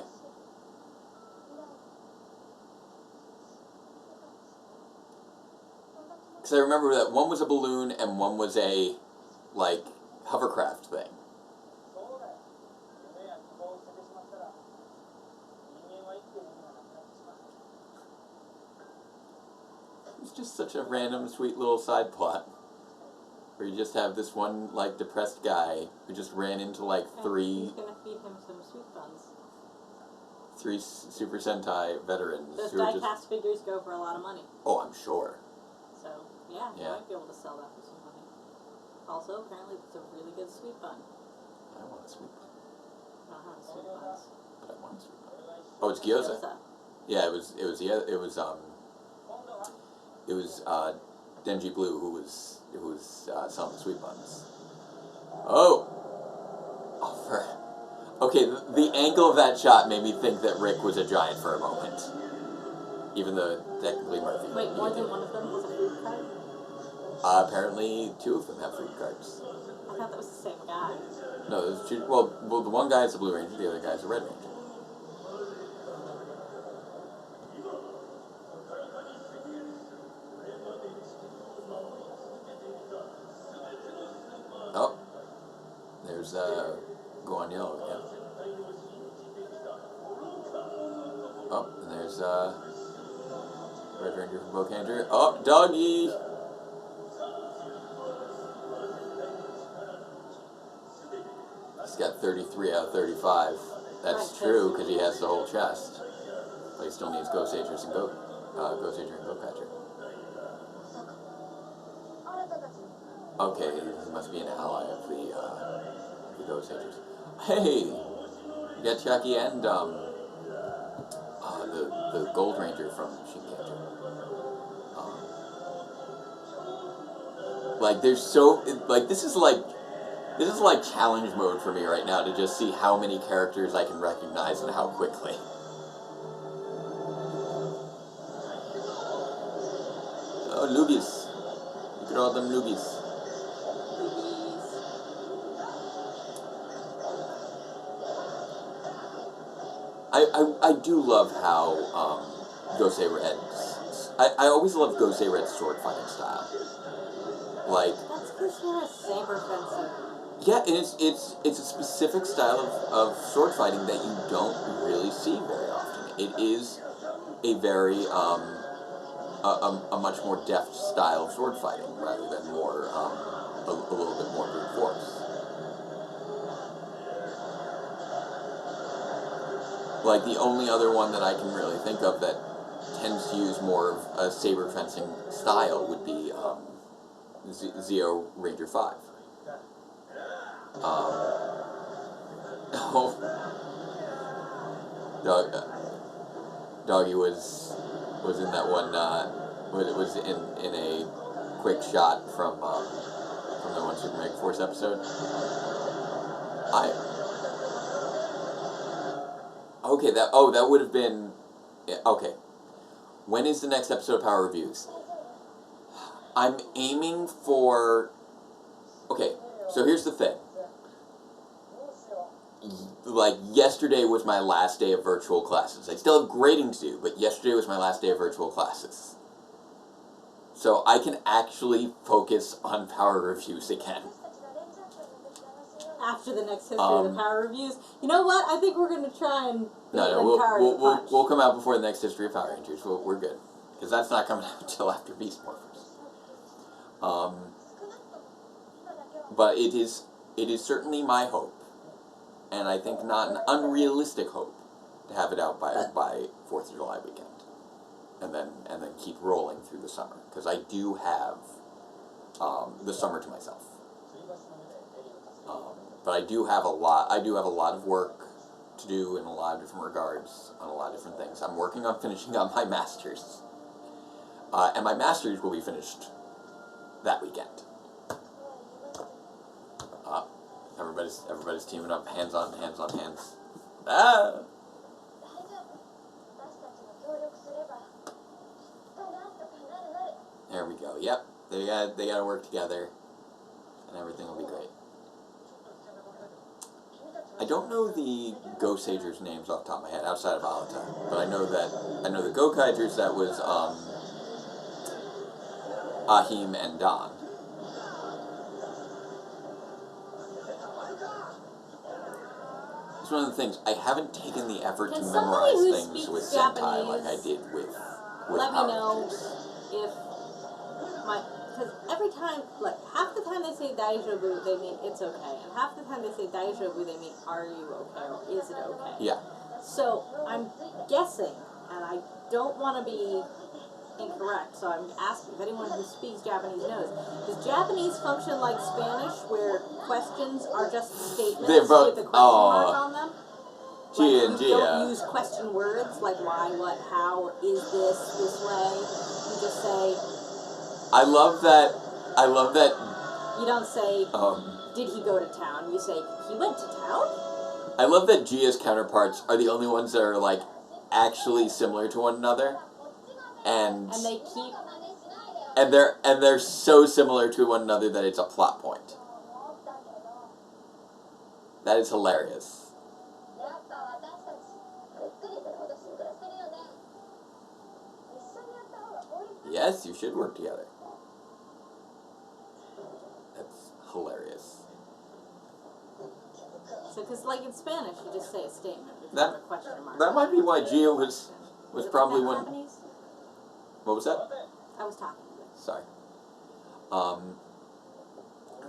Speaker 1: Because I remember that one was a balloon and one was a, like, hovercraft thing. It's just such a random, sweet little side plot. Where you just have this one, like, depressed guy who just ran into, like,
Speaker 2: He's gonna feed him some sweet buns.
Speaker 1: 3 Super Sentai veterans.
Speaker 2: Those
Speaker 1: who are
Speaker 2: die-cast figures go for a lot of money.
Speaker 1: Oh, I'm sure.
Speaker 2: So, yeah, you might be able to sell that for some money. Also, apparently, it's a really good sweet bun.
Speaker 1: I want a sweet bun.
Speaker 2: I don't have sweet buns.
Speaker 1: But I want a sweet bun. Oh, it's gyoza. Yeah, it was Denji Blue who was selling the sweet buns. Okay, the angle of that shot made me think that Rick was a giant for a moment. Even though technically Murphy.
Speaker 2: Wait, more than one of them has a fruit cart?
Speaker 1: Apparently 2 of them have fruit carts.
Speaker 2: I thought that was the same guy.
Speaker 1: No, there's 2. Well, the one guy is a Blue Ranger, the other guy is a Red Ranger. Oh, there's Go on Yellow again. Oh, and there's Red Ranger from Gokaiger. Oh, doggy! He's got 33 out of 35. That's true because he has the whole chest. But he still needs Goseigers and Goseiger and Gokaiger. Okay, he must be an ally of the Goseigers. Hey, you got Chucky and the Gold Ranger from Shinkenger. Like there's so this is like challenge mode for me right now to just see how many characters I can recognize and how quickly. Oh, noobies. Look at all them noobies. I do love how Gosei Red's... I always love Gosei Red's sword fighting style. Like...
Speaker 2: That's because you're a saber fencer.
Speaker 1: Yeah, and it's a specific style of sword fighting that you don't really see very often. It is a very, a much more deft style of sword fighting rather than more, a little bit more brute force. Like, the only other one that I can really think of that tends to use more of a saber fencing style would be Zeo Ranger 5. Doggy was in that one. Was in a quick shot from the one Super Mega Force episode. That would have been okay. When is the next episode of Power Reviews? I'm aiming for. Okay, so here's the thing. like, yesterday was my last day of virtual classes. I still have grading to do, but yesterday was my last day of virtual classes. So I can actually focus on power reviews again.
Speaker 2: After the next history of the power reviews. You know what? I think we're going to try and
Speaker 1: we'll come out before the next history of Power Rangers. We're good. Because that's not coming out until after Beast Morphers. But it is certainly my hope, and I think not an unrealistic hope, to have it out by 4th of July weekend. And then keep rolling through the summer. Because I do have the summer to myself. But I do have a lot of work to do in a lot of different regards, on a lot of different things. I'm working on finishing up my masters. And my masters will be finished that weekend. Everybody's teaming up, hands on hands. Ah! There we go. Yep, they got to work together, and everything will be great. I don't know the Goseigers' names off the top of my head outside of Alita, but I know the Gokaigers. That was Ahim and Don. It's one of the things, I haven't taken the effort to memorize things with Sentai like I did with
Speaker 2: let
Speaker 1: Power
Speaker 2: me know
Speaker 1: Rangers.
Speaker 2: if because every time, like, half the time they say daijoubu, they mean it's okay, and half the time they say daijoubu, they mean are you okay, or is it okay?
Speaker 1: Yeah.
Speaker 2: So, I'm guessing, and I don't want to be incorrect, so I'm asking if anyone who speaks Japanese knows. Does Japanese function like Spanish, where questions are just statements with a question mark on them? Like, you don't use question words, like why, what, how, or is this way? You just say...
Speaker 1: I love that...
Speaker 2: You don't say, did he go to town? You say, he went to town?
Speaker 1: I love that Gia's counterparts are the only ones that are, like, actually similar to one another. And
Speaker 2: they keep...
Speaker 1: And they're so similar to one another that it's a plot point. That is hilarious. Yes, you should work together. That's hilarious.
Speaker 2: So, because like in Spanish, you just say a statement with a question mark.
Speaker 1: That might be why Gia was probably one...
Speaker 2: Japanese?
Speaker 1: What was that?
Speaker 2: I was talking to you.
Speaker 1: Sorry.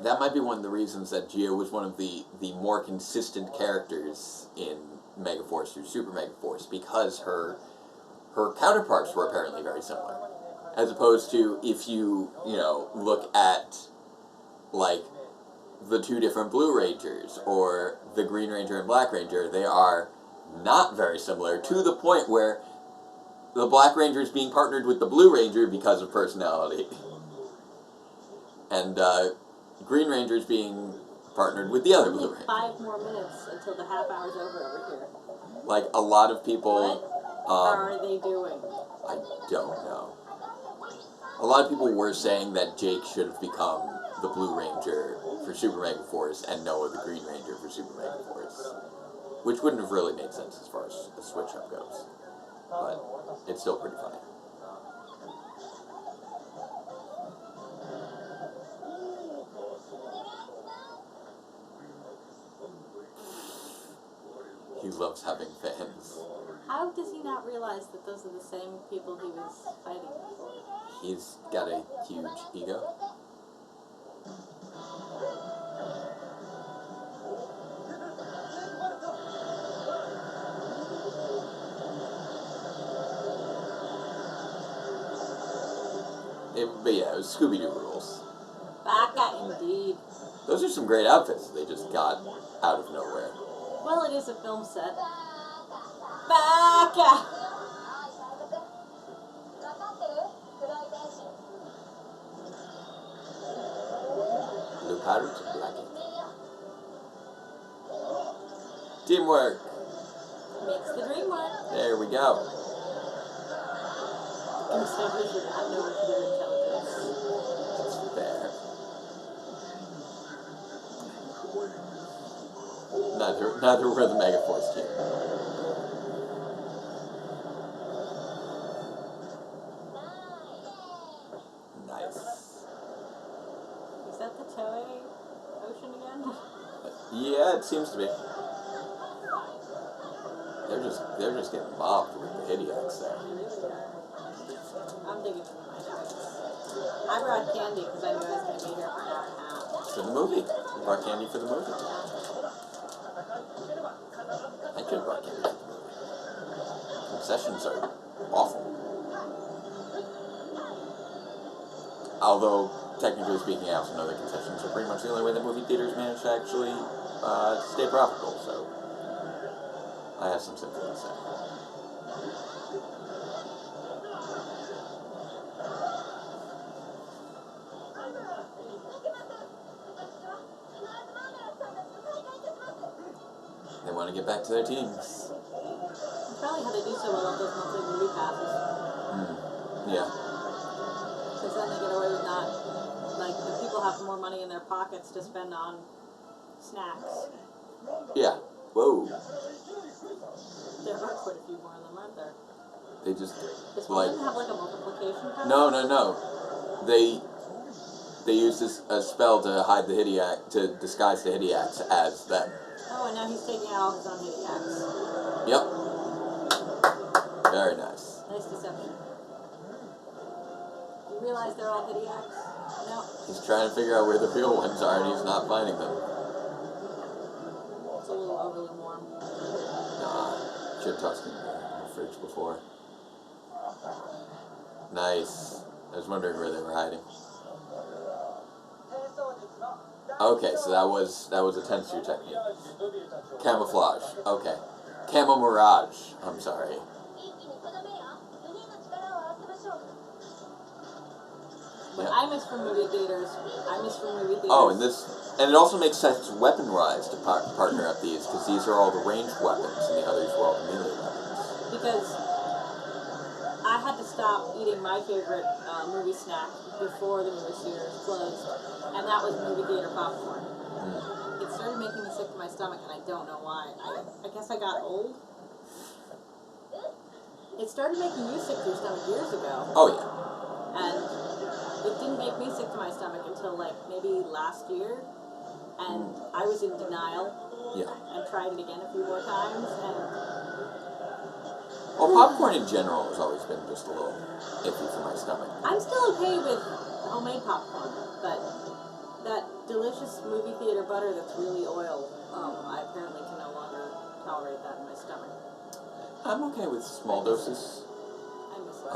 Speaker 1: That might be one of the reasons that Gia was one of the more consistent characters in Megaforce through Super Megaforce, because her counterparts were apparently very similar. As opposed to if you look at, like, the two different Blue Rangers, or the Green Ranger and Black Ranger, they are not very similar, to the point where the Black Ranger is being partnered with the Blue Ranger because of personality. And Green Ranger is being partnered with the other Blue Ranger.
Speaker 2: 5 more minutes until the half hour's over here.
Speaker 1: Like, a lot of people...
Speaker 2: What are they doing?
Speaker 1: I don't know. A lot of people were saying that Jake should have become the Blue Ranger for Super Megaforce and Noah the Green Ranger for Super Megaforce. Which wouldn't have really made sense as far as the switch-up goes. But it's still pretty funny. He loves having fans.
Speaker 2: How does he not realize that those are the same people he was fighting before?
Speaker 1: He's got a huge ego. But yeah, it was Scooby-Doo rules.
Speaker 2: Baka, indeed.
Speaker 1: Those are some great outfits they just got out of nowhere.
Speaker 2: Well, it is a film set. Baka!
Speaker 1: Blue Pirates and Black Ink. Teamwork!
Speaker 2: Makes the dream work.
Speaker 1: There we go.
Speaker 2: Conservers would have no nuclear intelligence.
Speaker 1: That's fair. neither were the Megaforce team. Nice.
Speaker 2: Is that the Toei ocean again?
Speaker 1: Yeah, it seems to be. They're just getting mobbed with the Hideax there.
Speaker 2: They really are. I'm digging for my drinks. I brought candy because I knew I was going to be here for an hour and a half.
Speaker 1: For the movie. You brought candy for the movie. I could have brought candy for the movie. Concessions are awful. Although, technically speaking, I also know that concessions are pretty much the only way that movie theaters manage to actually stay profitable, so I have some sympathy to say. They want to get back to their teams.
Speaker 2: That's probably how they do so well with those monthly movie passes.
Speaker 1: Yeah.
Speaker 2: Because then they get away with not, like, the people have more money in their pockets to spend on snacks.
Speaker 1: Yeah. Whoa.
Speaker 2: There are quite a few more of them, aren't there?
Speaker 1: They just,
Speaker 2: Does one of them have, like, a multiplication power?
Speaker 1: No. They used a spell to hide the Hideax, to disguise the Hideax as them.
Speaker 2: Oh, and now he's taking out all his own Hideax.
Speaker 1: Yep. Very nice.
Speaker 2: Nice deception. You realize they're all Hideax? No.
Speaker 1: He's trying to figure out where the real ones are, and he's not finding them.
Speaker 2: It's a little overly warm.
Speaker 1: Nah, should have tossed it in the fridge before. Nice. I was wondering where they were hiding. Okay, so that was a Tenshu technique. Camouflage. Okay. Camo Mirage. I'm sorry.
Speaker 2: What
Speaker 1: Yeah.
Speaker 2: I miss from movie theaters,
Speaker 1: Oh, and it also makes sense weapon-wise to partner up these, because these are all the ranged weapons, and the others were all the melee weapons.
Speaker 2: because I had to stop eating my favorite movie snack before the movie theaters closed, and that was movie theater popcorn. It started making me sick to my stomach, and I don't know why. I guess I got old. It started making you sick to your stomach years ago.
Speaker 1: Oh, yeah.
Speaker 2: And it didn't make me sick to my stomach until, like, maybe last year. And I was in denial.
Speaker 1: Yeah.
Speaker 2: And tried it again a few more times. And
Speaker 1: well, popcorn in general has always been just a little iffy for my stomach.
Speaker 2: I'm still okay with homemade popcorn, but that delicious movie theater butter that's really oil, I apparently can no longer tolerate that in my stomach.
Speaker 1: I'm okay with small doses.
Speaker 2: I miss it.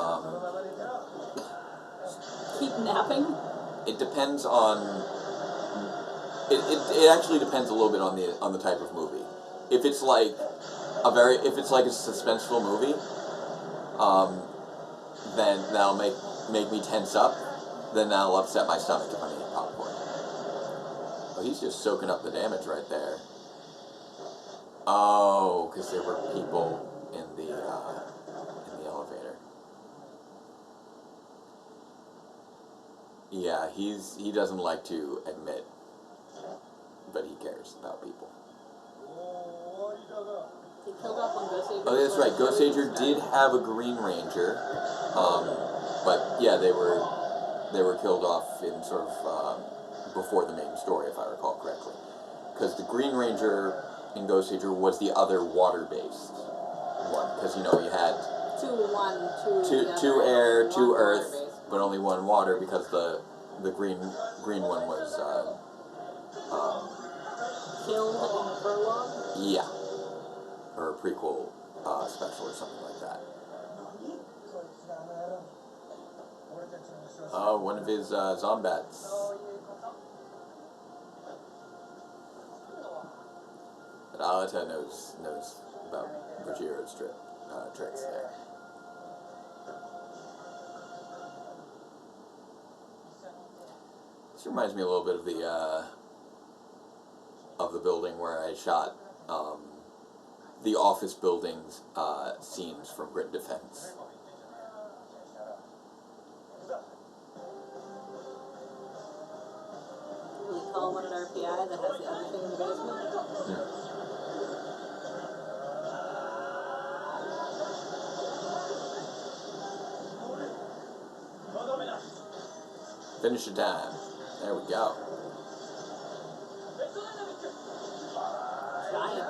Speaker 2: Keep napping?
Speaker 1: It depends on. It actually depends a little bit on the type of movie. If it's like a suspenseful movie, then that'll make me tense up. Then that'll upset my stomach if I'm eating popcorn. Oh, he's just soaking up the damage right there. Oh, because there were people in the elevator. Yeah, he doesn't like to admit, but he cares about people.
Speaker 2: He killed off one Goseiger.
Speaker 1: Oh, that's right. Goseiger did have a Green Ranger, but yeah, they were killed off in sort of before the main story, if I recall correctly, because the Green Ranger in Goseiger was the other water-based one, because you had
Speaker 2: two
Speaker 1: air, two earth,
Speaker 2: water-based.
Speaker 1: but only one water, because the green one was
Speaker 2: Killed in the prologue?
Speaker 1: Yeah, or a prequel special or something like that. One of his zombats. But Alita knows about Rogero's tricks there. This reminds me a little bit of the building where I shot the office building's scenes from Grid Defense.
Speaker 2: We call one at RPI that has everything in the basement.
Speaker 1: Finish the time. There we go.
Speaker 2: Giant.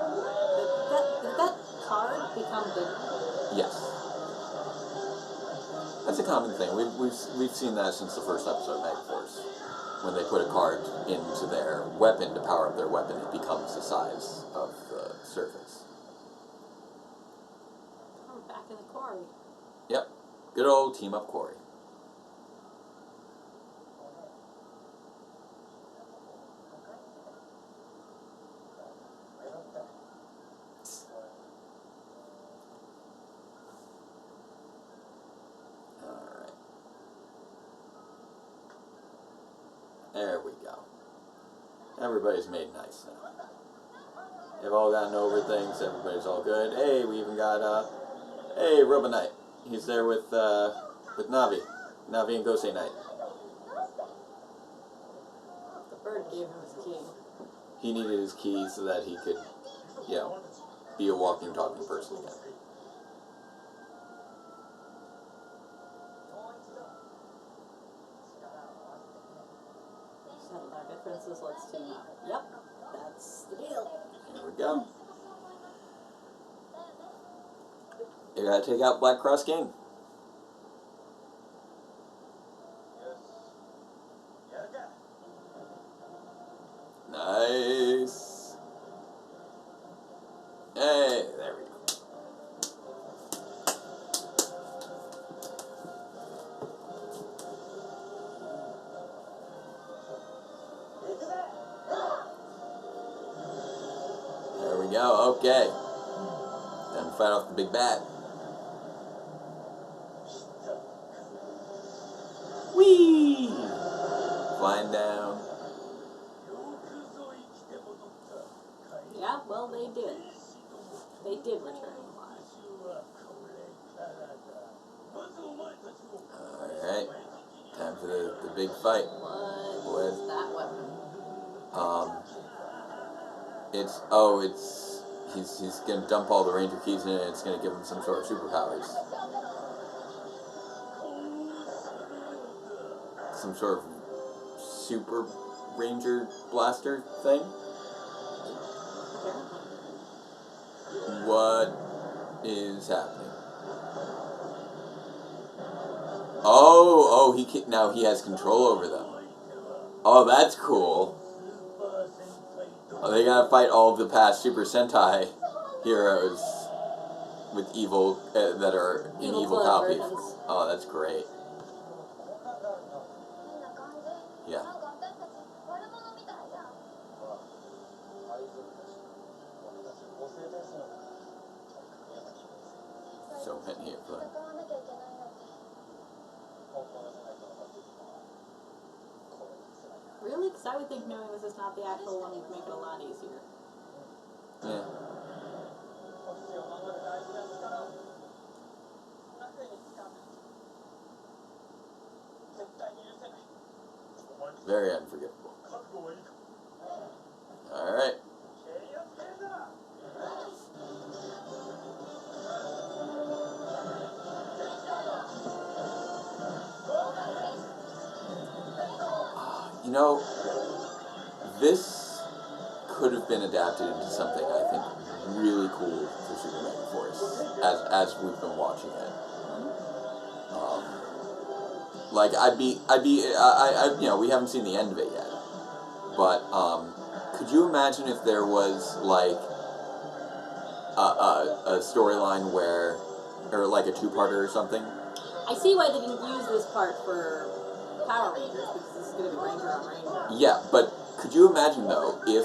Speaker 2: Did that card become bigger?
Speaker 1: Yes. That's a common thing. We've seen that since the first episode of Megaforce. When they put a card into their weapon to power up their weapon, it becomes the size of the surface.
Speaker 2: I'm back in the quarry.
Speaker 1: Yep. Good old team up quarry. There we go. Everybody's made nice now. They've all gotten over things. Everybody's all good. Hey, we even got hey, Robonite. He's there with Navi and Gosei Knight.
Speaker 2: The bird gave him his key.
Speaker 1: He needed his key so that he could, you know, be a walking, talking person again.
Speaker 2: Settled our differences. Let's team up. Yep, that's the deal.
Speaker 1: Here we go. You gotta take out Black Cross Gang. Nice. Hey, there we go. There we go. Okay. Time to fight off the big bat. Whee! Flying down.
Speaker 2: Yeah, well, they did. They did return alive.
Speaker 1: Alright. Time for the big fight.
Speaker 2: What is that weapon?
Speaker 1: He's gonna dump all the Ranger keys in it and it's gonna give him some sort of superpowers. Some sort of super Ranger blaster thing. What is happening? Oh, now he has control over them. Oh, that's cool. Oh, they gotta fight all of the past Super Sentai heroes with evil that are in evil copies. Oh, that's great. Yeah. So many of them.
Speaker 2: Really? Because I would think knowing this is not the actual one would make it a lot easier.
Speaker 1: Yeah. Very unforgivable. Alright. You know, this could have been adapted into something I think really cool for Super Megaforce as we've been watching it. Like you know, we haven't seen the end of it yet, but could you imagine if there was like a storyline where, or like a two-parter or something?
Speaker 2: I see why they didn't use this part for Power Rangers, because this is going to be Ranger on Ranger.
Speaker 1: Yeah, but could you imagine, though, if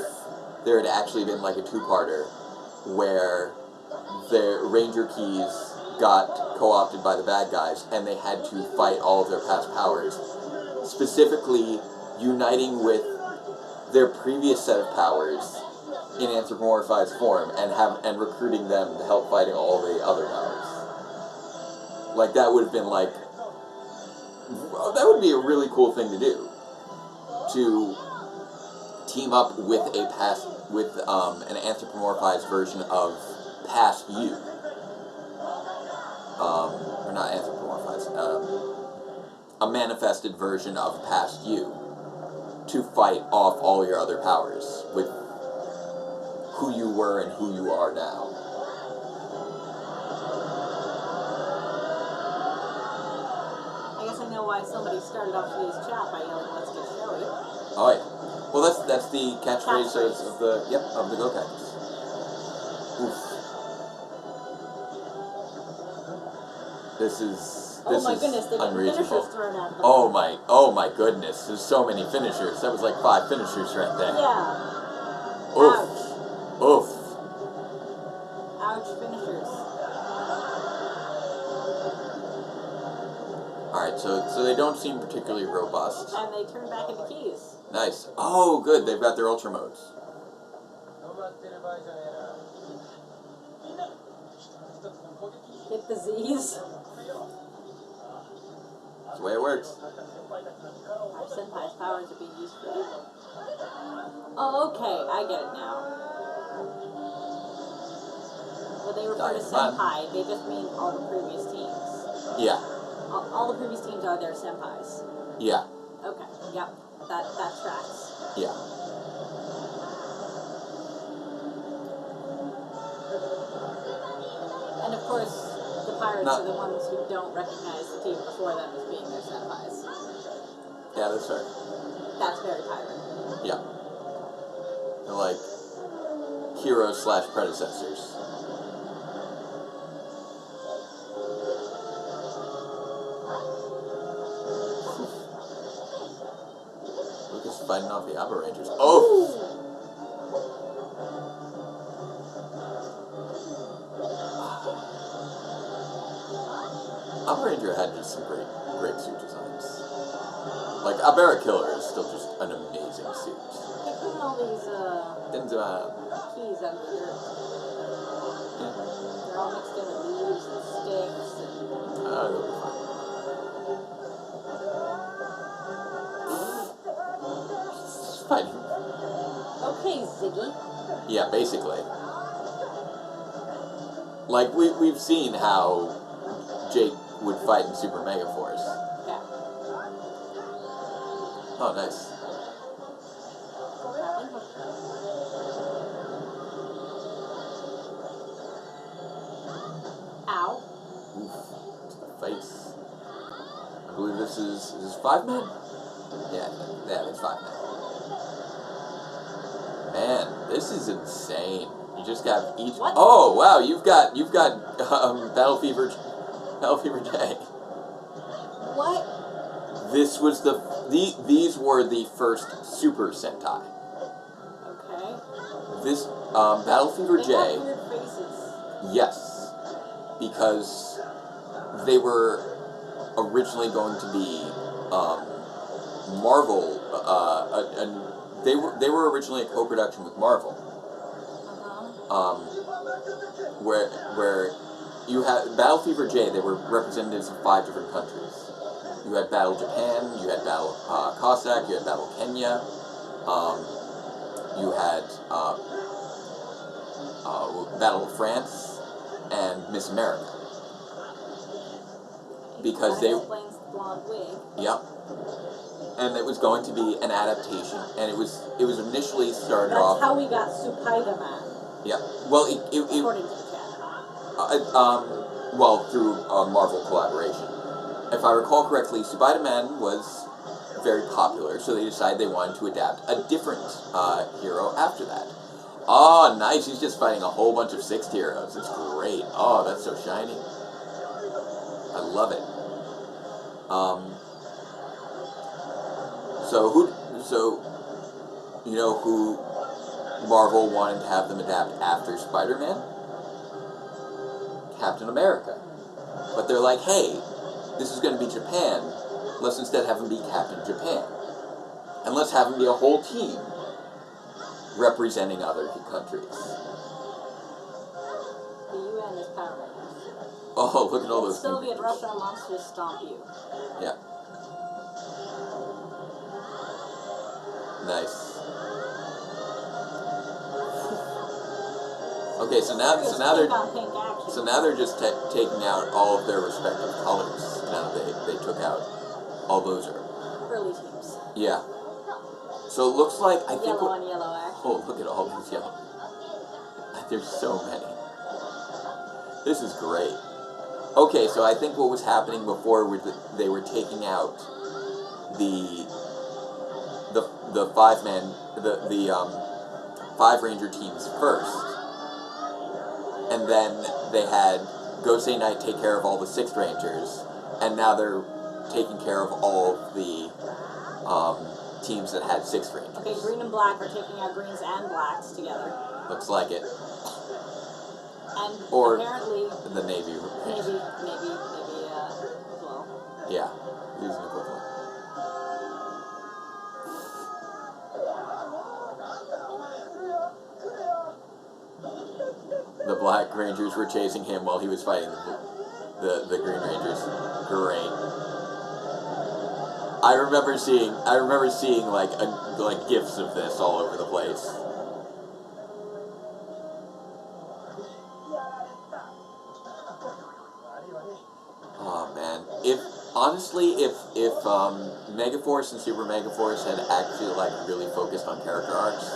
Speaker 1: there had actually been, like, a two-parter where their Ranger keys got co-opted by the bad guys and they had to fight all of their past powers, specifically uniting with their previous set of powers in anthropomorphized form and recruiting them to help fighting all the other powers. Like, that would have been, like... That would be a really cool thing to do. To team up with an anthropomorphized version of past you. Or not anthropomorphized. a manifested version of past you to fight off all your other powers with who you were and who you are now.
Speaker 2: I guess I know why somebody started off today's chat by yelling, "Let's get showy."
Speaker 1: Oh yeah. Well, that's the catchphrase of the Gokaigers. Oof. This is
Speaker 2: Oh my goodness, they got
Speaker 1: unreasonable.
Speaker 2: finishers thrown at them.
Speaker 1: Oh my goodness, there's so many finishers. That was like 5 finishers right there.
Speaker 2: Yeah.
Speaker 1: Oof.
Speaker 2: Ouch.
Speaker 1: Oof.
Speaker 2: Ouch finishers.
Speaker 1: Alright, so they don't seem particularly robust.
Speaker 2: And they turn back into keys.
Speaker 1: Nice. Oh, good, they've got their ultra modes.
Speaker 2: Hit the Z's.
Speaker 1: That's the way it works.
Speaker 2: Our Senpai's powers are being used for it. Oh, okay, I get it now. When they refer to Senpai, they just mean all the previous teams.
Speaker 1: Yeah.
Speaker 2: All the previous teams are their Senpais.
Speaker 1: Yeah.
Speaker 2: Okay, yep, that tracks.
Speaker 1: Yeah.
Speaker 2: And of course, the pirates are the ones who don't recognize the team before them as being their Senpais.
Speaker 1: Yeah, that's fair.
Speaker 2: That's very pirate.
Speaker 1: Yeah. They're like heroes / predecessors. Lucas fighting off the Abba Rangers. Oh! Abba Ranger had just some great suit designs. Like, Abera Killer is still just an amazing suit.
Speaker 2: They're putting all these keys out of the dirt.
Speaker 1: Yeah.
Speaker 2: They're all mixed in with leaves and sticks and...
Speaker 1: They'll be fine. Just fighting.
Speaker 2: Okay, Ziggy.
Speaker 1: Yeah, basically. Like, we've seen how Jake would fight in Super Mega Force.
Speaker 2: Yeah.
Speaker 1: Oh, nice.
Speaker 2: Ow.
Speaker 1: Oof. To the face. I believe this is 5 men? Yeah, it's 5 men. Man, this is insane. You just got each...
Speaker 2: What?
Speaker 1: Oh, wow, you've got Battle Fever J.
Speaker 2: What?
Speaker 1: This was these were the first Super Sentai.
Speaker 2: Okay.
Speaker 1: This Battle Fever
Speaker 2: They
Speaker 1: J.
Speaker 2: have weird faces.
Speaker 1: Yes, because they were originally going to be Marvel. They were originally a co-production with Marvel. Where you had Battle Fever J. They were representatives of 5 different countries. You had Battle Japan, you had Battle Cossack, you had Battle Kenya, you had Battle of France, and Miss America. Because
Speaker 2: that explains the blonde wig.
Speaker 1: Yep. And it was going to be an adaptation, and it was initially started off.
Speaker 2: That's how we got Spider-Man.
Speaker 1: Yeah. Well,
Speaker 2: according to the chat.
Speaker 1: Well, through a Marvel collaboration. If I recall correctly, Spider-Man was very popular, so they decided they wanted to adapt a different hero after that. Oh, nice! He's just fighting a whole bunch of 6th heroes. It's great. Oh, that's so shiny. I love it. So you know who Marvel wanted to have them adapt after Spider-Man? Captain America. But they're like, hey, this is going to be Japan. Let's instead have him be Captain Japan. And let's have him be a whole team representing other countries.
Speaker 2: The UN is Power Rangers.
Speaker 1: Oh, look at all those
Speaker 2: Soviet Russia monsters stomp you.
Speaker 1: Yeah. Nice. Okay, so now they're just taking out all of their respective colors. Now they took out All those are.
Speaker 2: Early teams.
Speaker 1: Yeah. So it looks like I think.
Speaker 2: Yellow on yellow, actually.
Speaker 1: Oh, look at all these yellow. There's so many. This is great. Okay, so I think what was happening before was that they were taking out the 5 ranger teams first, and then they had Gosei Knight take care of all the 6 rangers, and now they're taking care of all of the teams that had 6 rangers.
Speaker 2: Okay, green and black are taking out greens and blacks together.
Speaker 1: Looks like it.
Speaker 2: And
Speaker 1: or
Speaker 2: apparently
Speaker 1: the Navy.
Speaker 2: Navy as well.
Speaker 1: Yeah, he's an equivalent. The Black Rangers were chasing him while he was fighting the Green Rangers. Great. I remember seeing like gifs of this all over the place. Oh man, if Megaforce and Super Megaforce had actually like really focused on character arcs,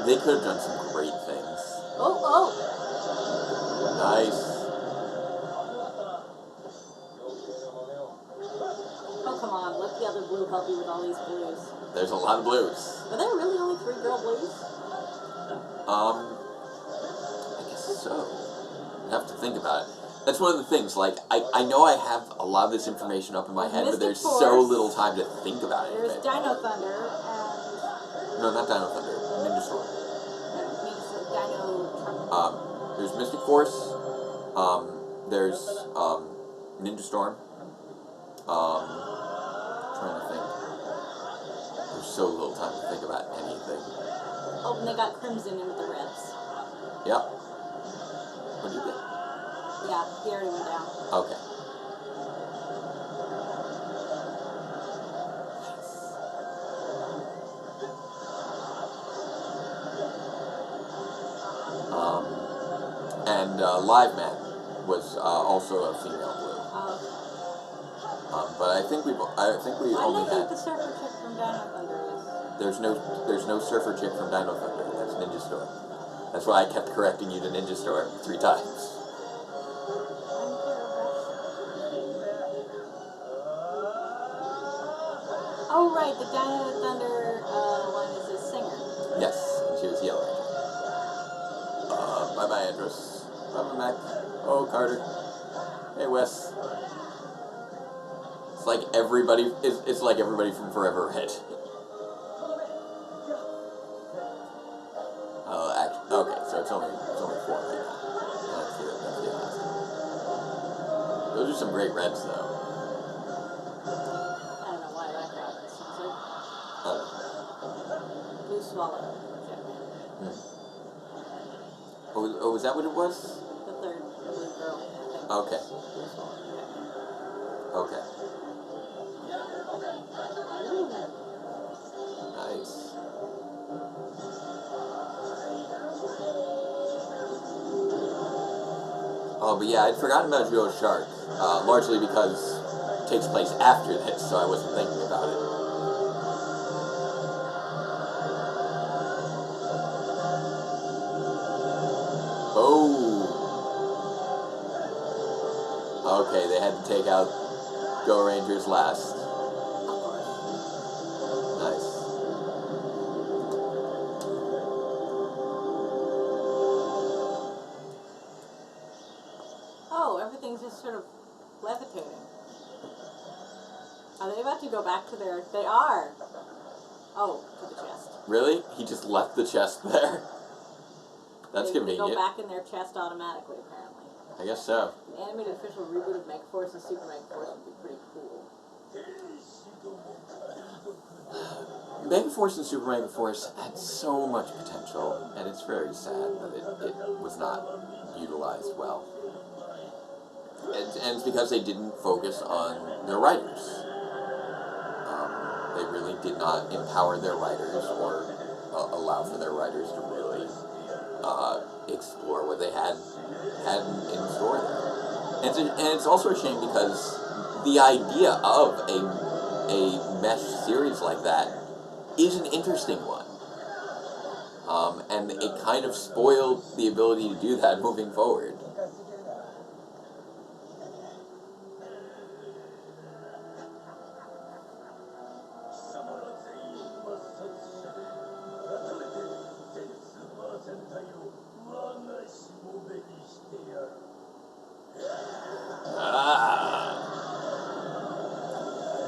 Speaker 1: they could have done some great things.
Speaker 2: Oh!
Speaker 1: Nice.
Speaker 2: Oh, come on, let the other blue help you with all these blues.
Speaker 1: There's a lot of blues.
Speaker 2: Are there really only 3 girl blues?
Speaker 1: I guess so. I have to think about it. That's one of the things, like, I know I have a lot of this information up in my head, but there's so little time to think about it.
Speaker 2: There's Dino Thunder and...
Speaker 1: No, not Dino Thunder. Ninja Storm.
Speaker 2: Dino...
Speaker 1: There's Mystic Force. There's, Ninja Storm. Trying to think. There's so little time to think about anything.
Speaker 2: Oh, and they got Crimson in with the Reds.
Speaker 1: Yep. What did you get?
Speaker 2: Yeah, he already went down.
Speaker 1: Okay. And Live Man was also a female blue. But I think we only had.
Speaker 2: The surfer chick from Dino Thunder is.
Speaker 1: There's no surfer chick from Dino Thunder. That's Ninja Storm. That's why I kept correcting you to Ninja Storm 3 times.
Speaker 2: Oh right, the Dino Thunder one is a singer.
Speaker 1: Yes, and she was Yellow Ranger. Bye bye, Andros. Bye bye, Mac. Oh, Carter. Hey, Wes. It's like everybody. It's like everybody from Forever Red. Okay, so it's only 4 right now. That's the last. Those are some great reds, though.
Speaker 2: I don't know why that got censored. Blue Swallow.
Speaker 1: Oh, was that what it was?
Speaker 2: The 3rd blue girl, I think.
Speaker 1: Okay.
Speaker 2: Blue Swallow.
Speaker 1: Okay. Nice. Oh, but yeah, I'd forgotten about Joe Shark, largely because it takes place after this, so I wasn't thinking about it. Oh! Okay, they had to take out Go Rangers last. Nice.
Speaker 2: Oh, everything's just sort of levitating. Are they about to go back to their... They are! Oh, to the chest.
Speaker 1: Really? He just left the chest there? That's convenient.
Speaker 2: They go back in their chest automatically, apparently.
Speaker 1: I guess so.
Speaker 2: The animated official reboot of Megaforce and Super Megaforce would be pretty cool.
Speaker 1: Megaforce and Super Megaforce had so much potential, and it's very sad that it was not utilized well. And it's because they didn't focus on their writers. They really did not empower their writers or allow for their writers to really explore what they had in store there. And it's also a shame because the idea of a mesh series like that is an interesting one. And it kind of spoiled the ability to do that moving forward.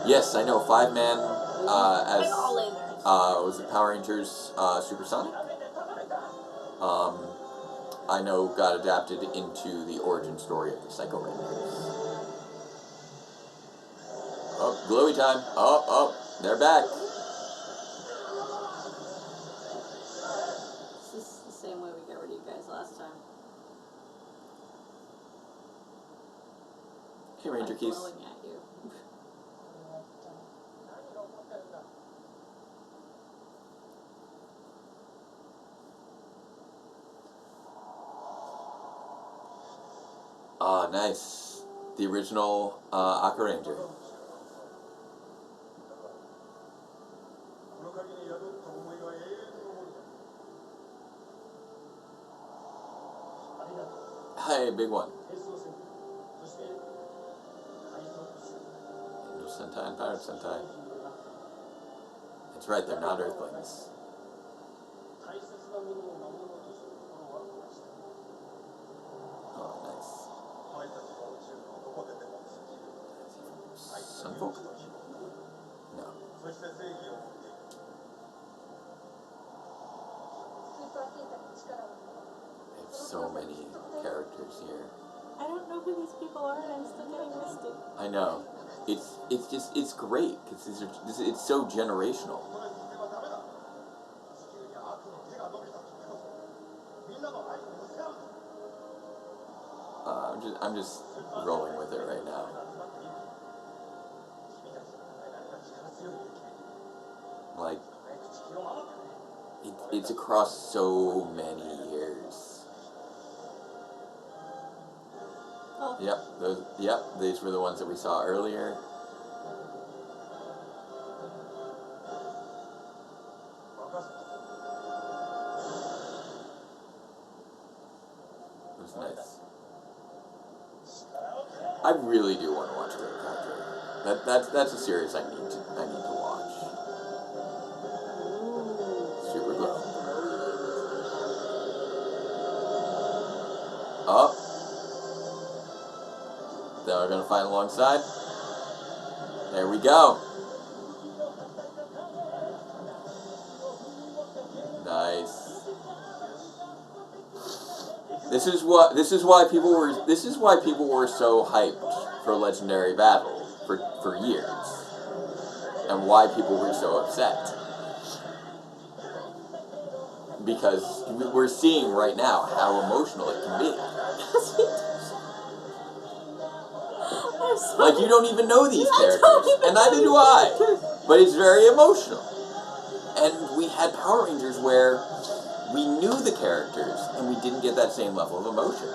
Speaker 1: Yes, I know. 5-man as was it Power Rangers Super Sonic? I know got adapted into the origin story of the Psycho Rangers. Oh, glowy time. Oh, they're back.
Speaker 2: This is the same way we got rid of you guys last time.
Speaker 1: Okay, Ranger Keys.
Speaker 2: Blowing at you.
Speaker 1: Ah, nice. The original Aqua Ranger. Hey, big one. Angel Sentai and Pirate Sentai. That's right, they're not Earthlings. Oh, nice. Sunfolk? No. There's so many characters here.
Speaker 2: I don't know who these people are, and I'm still getting misty.
Speaker 1: I know. It's great because it's so generational. I'm just rolling with it right now. Like, it's across so many years.
Speaker 2: Oh.
Speaker 1: Yep, these were the ones that we saw earlier. It was nice. I really do want to watch Gokaiger. That's a series I need to watch. Super glow. Oh. They're gonna fight alongside. There we go. Nice. This is why people were so hyped for Legendary Battle for years, and why people were so upset. Because we're seeing right now how emotional it can be. Like, you don't even know these characters, and neither do I. But it's very emotional. And we had Power Rangers where we knew the characters, and we didn't get that same level of emotion.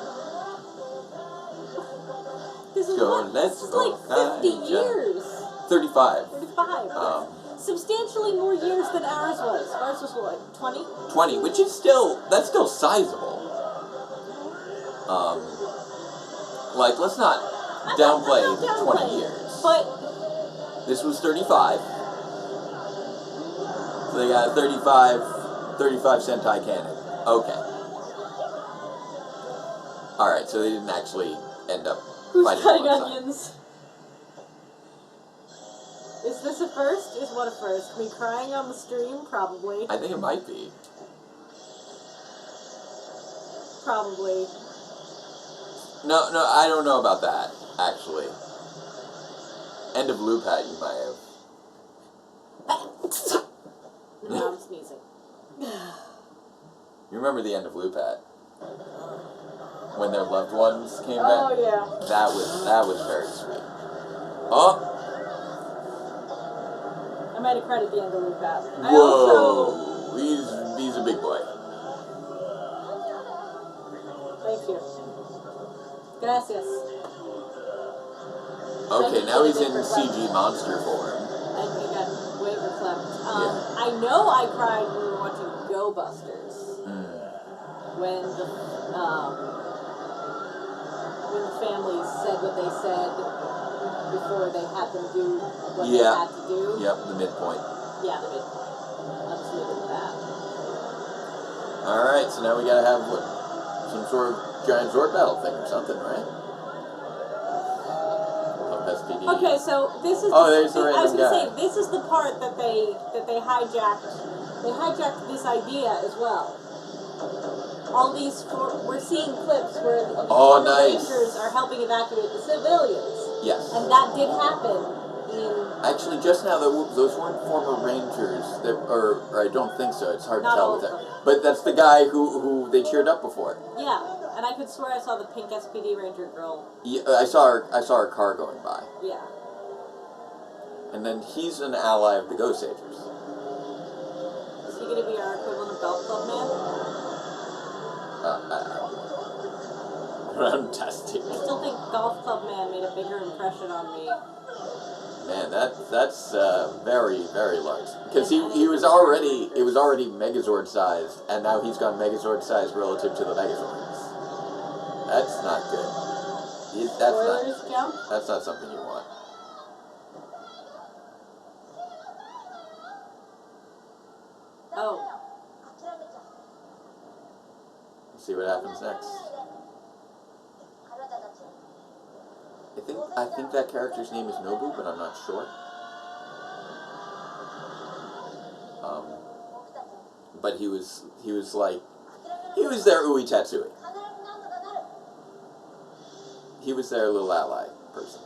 Speaker 2: This is like 50 years.
Speaker 1: 35.
Speaker 2: 35. Substantially more years than ours was. Ours was what, 20?
Speaker 1: 20, which is that's still sizable. Like, let's not downplay 20 years.
Speaker 2: But
Speaker 1: this was 35. So they got 35 Sentai canon. Okay. Alright, so they didn't actually end up fighting
Speaker 2: cutting
Speaker 1: alongside.
Speaker 2: onions? Is this a first? Is what a first? Me crying on the stream? Probably.
Speaker 1: I think it might be.
Speaker 2: Probably.
Speaker 1: No, I don't know about that, actually. End of loop hat, you might have.
Speaker 2: No, I'm sneezing.
Speaker 1: You remember the end of loop hat? When their loved ones came back?
Speaker 2: Oh, yeah.
Speaker 1: That was very sweet. Oh!
Speaker 2: I might have cried at the end of Loop Pass.
Speaker 1: Whoa! He's a big boy.
Speaker 2: Thank you. Gracias.
Speaker 1: Okay, now he's in CG monster form.
Speaker 2: And he got way verklempt.
Speaker 1: Yeah.
Speaker 2: I know I cried when we were watching Go Busters. When the families said what they said before they had them do what they had to do.
Speaker 1: Yep, the midpoint.
Speaker 2: Yeah, the midpoint. I'll just leave it at that.
Speaker 1: Alright, so now we gotta have some sort of giant Zord battle thing or something, right? SPD.
Speaker 2: Okay, so this is.
Speaker 1: There's the random
Speaker 2: I was gonna
Speaker 1: guy.
Speaker 2: say this is the part that they hijacked. They hijacked this idea as well. All these we're seeing clips where the Rangers are helping evacuate the civilians.
Speaker 1: Yes.
Speaker 2: And that did happen in.
Speaker 1: Actually, just now those weren't former Rangers, or I don't think so. It's hard to tell with that. But that's the guy who they cheered up before.
Speaker 2: Yeah, and I could swear I saw the pink SPD Ranger girl.
Speaker 1: Yeah, I saw her car going by.
Speaker 2: Yeah.
Speaker 1: And then he's an ally of the Goseigers.
Speaker 2: Is he gonna be our equivalent of Golf Club Man?
Speaker 1: I'm testing.
Speaker 2: I still think Golf Club Man made a bigger impression on me.
Speaker 1: Man, that's very, very large. Because he was already Megazord sized, and now he's gone Megazord sized relative to the Megazords. That's not good. That's not something you want.
Speaker 2: Oh.
Speaker 1: Let's see what happens next. I think that character's name is Nobu, but I'm not sure. But he was their Ui Tatsui. He was their little ally person.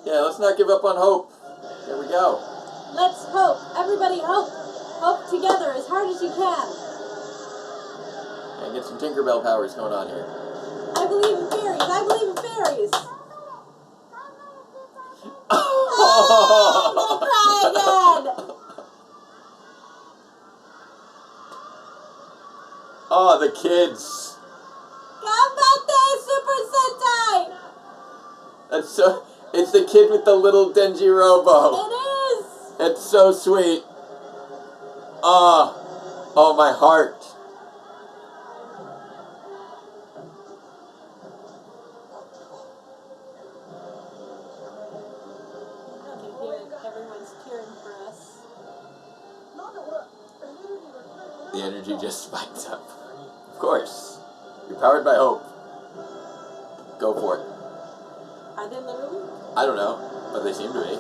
Speaker 1: Yeah, let's not give up on hope. There we go.
Speaker 2: Let's hope. Everybody hope. Hope together as hard as you can.
Speaker 1: And get some Tinkerbell powers going on here.
Speaker 2: I believe in fairies. I believe in fairies.
Speaker 1: Oh,
Speaker 2: cry again.
Speaker 1: Oh, the kids.
Speaker 2: Ganbatte Super Sentai.
Speaker 1: That's so. It's the kid with the little Denji Robo.
Speaker 2: It is.
Speaker 1: It's so sweet. Oh, my heart.
Speaker 2: Everyone's cheering for us.
Speaker 1: The energy just spikes up. Of course. You're powered by hope. Go for it.
Speaker 2: Are they literally?
Speaker 1: I don't know, but they seem to be.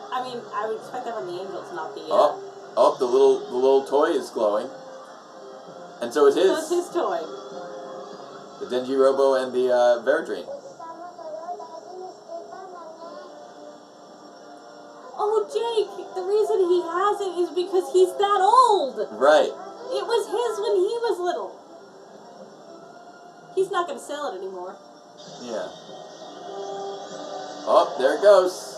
Speaker 2: I mean, I would expect that from the angels, not the.
Speaker 1: The little toy is glowing, and so is his.
Speaker 2: So it's his toy.
Speaker 1: The Denji Robo and the Veradrine.
Speaker 2: Oh, Jake! The reason he has it is because he's that old.
Speaker 1: Right.
Speaker 2: It was his when he was little. He's not going to sell it anymore.
Speaker 1: Yeah. Oh, there it goes.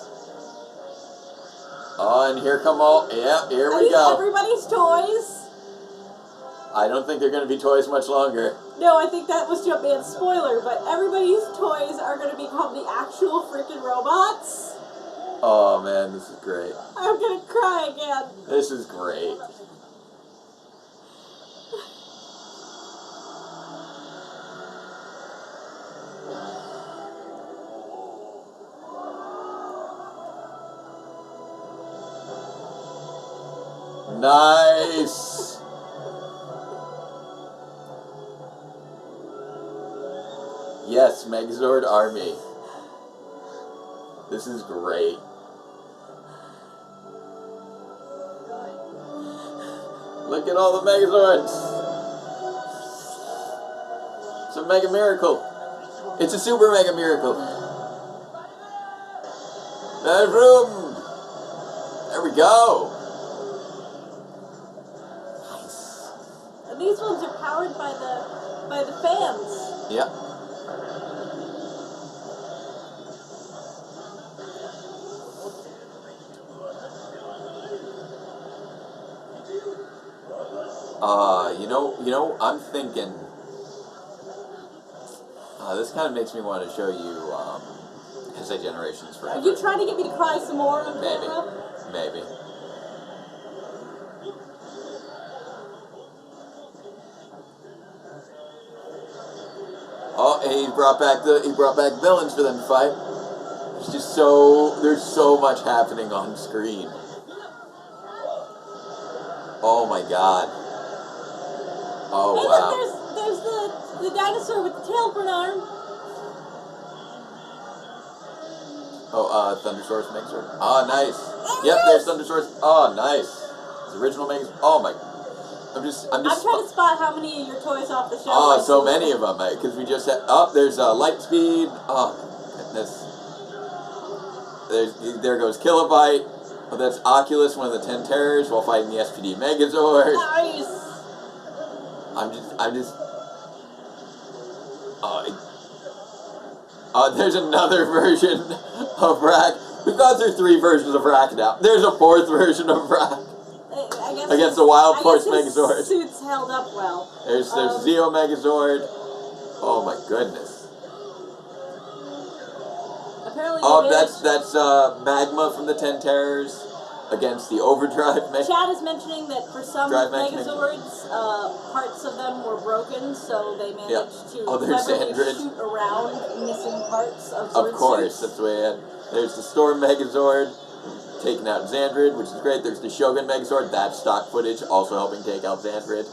Speaker 1: Oh, and here come all. Yeah, here we go.
Speaker 2: Everybody's toys.
Speaker 1: I don't think they're going to be toys much longer.
Speaker 2: No, I think that was Jumpman's spoiler, but everybody's toys are going to become the actual freaking robots.
Speaker 1: Oh, man, this is great.
Speaker 2: I'm going to cry again.
Speaker 1: This is great. Nice! Yes, Megazord Army. This is great. Look at all the Megazords! It's a mega miracle. It's a super mega miracle. There's room! There we go!
Speaker 2: And these ones are powered by the fans.
Speaker 1: Yep. I'm thinking. This kind of makes me want to show you Heisei Generations Forever.
Speaker 2: Are you trying to get me to cry some more on camera?
Speaker 1: Maybe. Oh, and he brought back villains for them to fight. There's so much happening on screen. Oh my god. Oh
Speaker 2: hey,
Speaker 1: wow.
Speaker 2: Look, there's the dinosaur with the tail for an arm.
Speaker 1: Oh, Thundersaurus Megazord. Oh, nice. Yep, there's Thundersaurus. Oh, nice. His original Megazord. Oh my. I'm trying
Speaker 2: to spot how many of your toys off the shelf.
Speaker 1: Oh, so many of them, because we just had. Oh, there's Lightspeed. Oh goodness. There goes Kilobyte. Oh, that's Oculus, one of the 10 terrors, while fighting the SPD Megazord.
Speaker 2: Nice.
Speaker 1: I'm just. There's another version of Rack. We've gone through 3 versions of Rack now. There's a 4th version of Rack. Against the Wild Force Megazord.
Speaker 2: Suit's held up well.
Speaker 1: There's Zeo Megazord. Oh my goodness.
Speaker 2: Apparently.
Speaker 1: That's Magma from the 10 Terrors against the Overdrive Megazord.
Speaker 2: Chad is mentioning that for some Megazords, parts of them were broken, so they managed to cleverly shoot around missing parts of Zord
Speaker 1: course,
Speaker 2: suits.
Speaker 1: that's the way it. There's the Storm Megazord taking out Xandrid, which is great. There's the Shogun Megazord, that's stock footage, also helping take out Xandrid.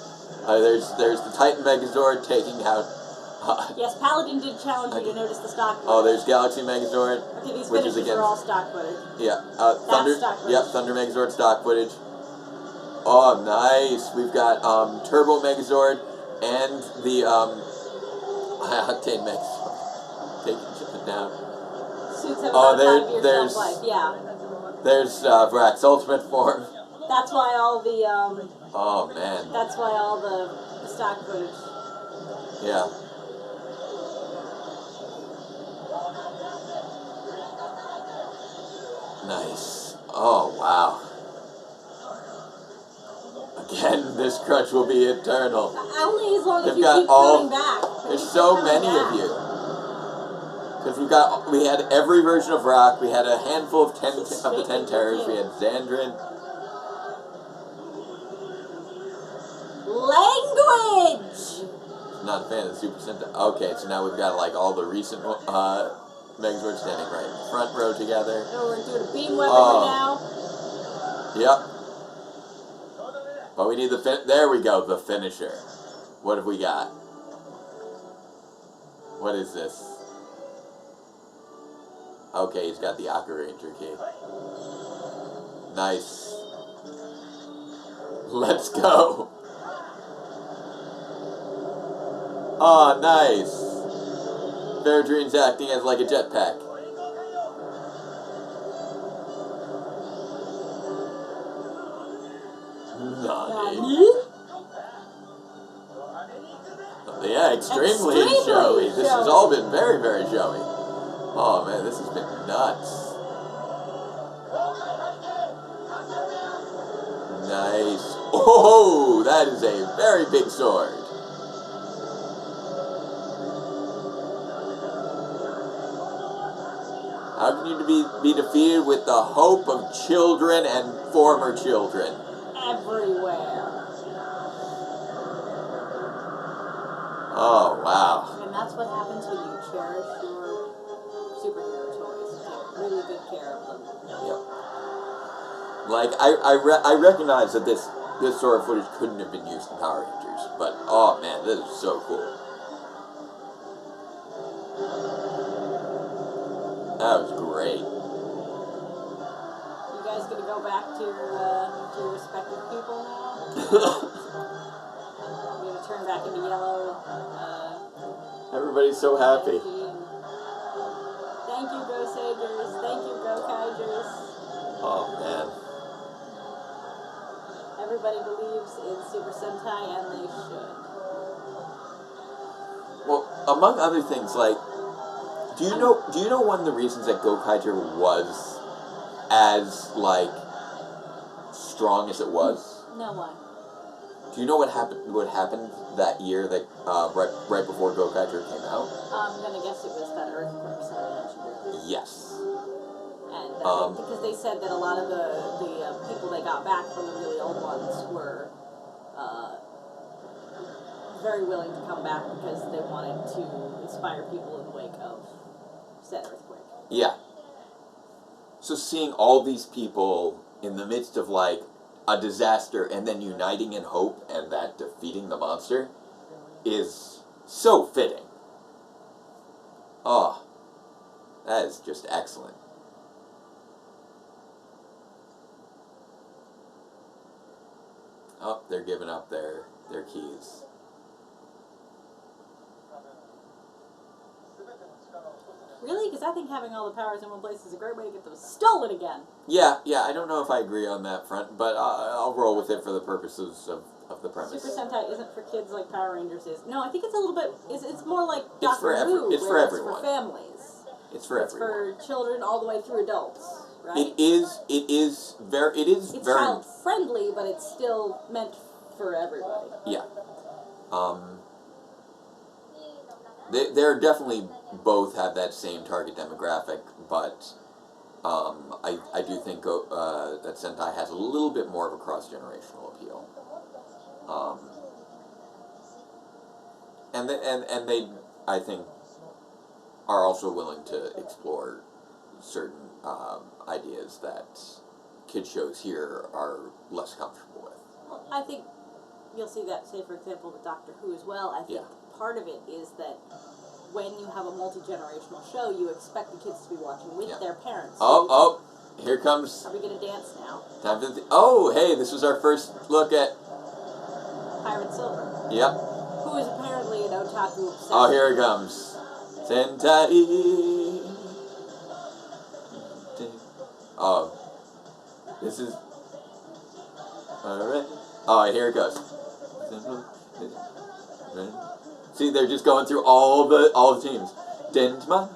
Speaker 1: There's the Titan Megazord taking out.
Speaker 2: Yes, Paladin did challenge you to notice the stock footage.
Speaker 1: Oh, there's Galaxy Megazord.
Speaker 2: Okay, these finishes are all stock footage.
Speaker 1: Yeah,
Speaker 2: Thunder. Stock footage.
Speaker 1: Yep, Thunder Megazord stock footage. Oh, nice. We've got Turbo Megazord and the High Octane Megazord taking shit down.
Speaker 2: Suits have about 5 years shelf life. Yeah.
Speaker 1: There's Vrax's ultimate form.
Speaker 2: That's why all the
Speaker 1: oh man.
Speaker 2: That's why all the stock footage.
Speaker 1: Yeah. Nice. Oh wow. Again, this crutch will be eternal.
Speaker 2: Only as long as you keep coming back.
Speaker 1: There's so many of you. Because we had every version of Rock. We had a handful of the 10 terrors. We had Xandrid.
Speaker 2: Language.
Speaker 1: Not a fan of the Super Sentai. Okay, so now we've got like all the recent Megazords standing right in the front row together.
Speaker 2: So we're doing a beam weaponry now.
Speaker 1: Yep. But we need there we go, the finisher. What have we got? What is this? Okay, he's got the Aqua Ranger key. Nice. Let's go. Oh, nice. Faradream's acting as like a jetpack. Nani? Yeah, extremely showy. This has all been very, very showy. Oh man, this has been nuts. Nice. Oh, that is a very big sword. How can you be defeated with the hope of children and former children?
Speaker 2: Everywhere.
Speaker 1: Oh, wow.
Speaker 2: And that's what happens when you cherish your superhero toys. Take really good care of them.
Speaker 1: Yep. Like, I recognize that this sort of footage couldn't have been used in Power Rangers, but, oh man, this is so cool. That was great.
Speaker 2: You guys gonna go back to your respective people now? You're gonna turn back into yellow.
Speaker 1: Everybody's so happy.
Speaker 2: Thank you, Goseigers. Thank you, Gokaigers.
Speaker 1: Oh man.
Speaker 2: Everybody believes in Super Sentai, and they should.
Speaker 1: Well, among other things, like, do you know one of the reasons that Gokaiger was as, like, strong as it was?
Speaker 2: No one.
Speaker 1: Do you know what happened? What happened that year that right before Gokaiger came out?
Speaker 2: I'm gonna guess it was that earthquake. So I mentioned it.
Speaker 1: Yes.
Speaker 2: And because they said that a lot of the people they got back from the really old ones were very willing to come back because they wanted to inspire people in the wake of said earthquake.
Speaker 1: Yeah. So seeing all these people in the midst of like a disaster and then uniting in hope and that defeating the monster is so fitting. Oh, that is just excellent. Oh, they're giving up their keys.
Speaker 2: Really? Because I think having all the powers in one place is a great way to get them stolen again.
Speaker 1: Yeah, I don't know if I agree on that front, but I'll roll with it for the purposes of the premise.
Speaker 2: Super Sentai isn't for kids like Power Rangers is. No, I think it's a little bit. It's more like
Speaker 1: It's
Speaker 2: Doctor
Speaker 1: for
Speaker 2: Who.
Speaker 1: it's for everyone.
Speaker 2: It's for families.
Speaker 1: It's for
Speaker 2: It's
Speaker 1: everyone.
Speaker 2: for children all the way through adults, right?
Speaker 1: It is very.
Speaker 2: It's child friendly, but it's still meant for everybody.
Speaker 1: Yeah. They're definitely both have that same target demographic, but I do think that Sentai has a little bit more of a cross-generational appeal. And they, I think, are also willing to explore certain ideas that kid shows here are less comfortable with.
Speaker 2: Well, I think you'll see that, say, for example, with Doctor Who as well. I think part of it is that when you have a multi-generational show, you expect the kids to be watching with their parents.
Speaker 1: Oh, here comes...
Speaker 2: Are we going to dance now?
Speaker 1: Time for oh, hey, this was our first look at...
Speaker 2: Pirate Silver.
Speaker 1: Yep.
Speaker 2: Who is apparently an otaku obsessed.
Speaker 1: Oh, here it comes. Sentai. Oh. This is... Alright. Oh, here it goes. See, they're just going through all the teams. Dentman.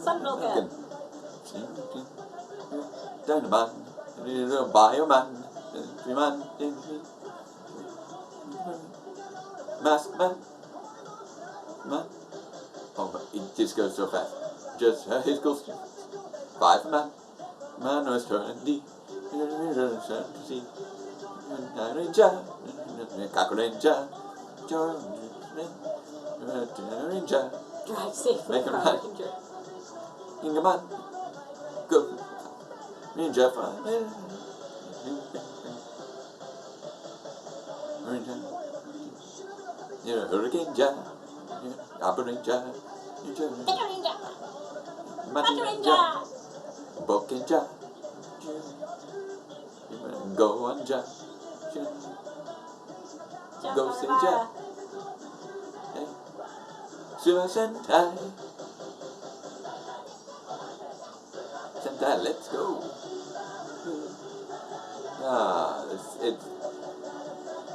Speaker 2: Sunmilkhead.
Speaker 1: Dynaman. Bioman. Mask man. Oh, but it just goes so fast. Just his costume. 5 man. Man was turning D. Ranger. Kakuranger. Ranger.
Speaker 2: Drive safely,
Speaker 1: Make him
Speaker 2: Power
Speaker 1: right.
Speaker 2: Ranger.
Speaker 1: Ingaman. Go. Ninja fire. Ranger. Yeah, Hurricane Jar. Operating Jar.
Speaker 2: Ranger.
Speaker 1: Ranger. Boken Jar. Go on Jar. Go say Jar. Super Sentai. Sentai, let's go. It's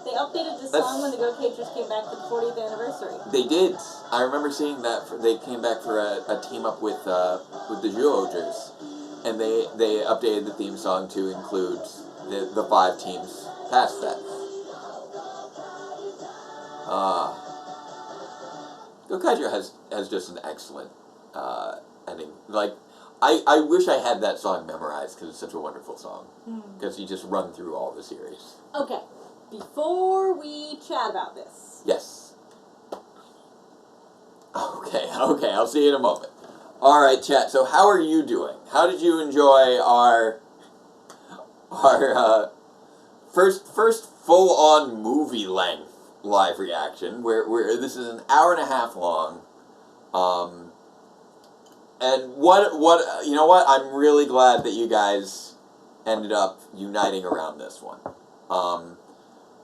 Speaker 2: They updated the song when the Gokaigers came back for the 40th anniversary.
Speaker 1: They did. I remember seeing that. They came back for a team up with the Zyuohgers, and they updated the theme song to include the 5 teams past that. Gokaiger has just an excellent ending. Like, I wish I had that song memorized because it's such a wonderful song. Because you just run through all the series.
Speaker 2: Okay, before we chat about this.
Speaker 1: Yes. Okay, I'll see you in a moment. Alright, chat, so how are you doing? How did you enjoy our first full-on movie-length live reaction, where this is an hour and a half long, and what you know what, I'm really glad that you guys ended up uniting around this one.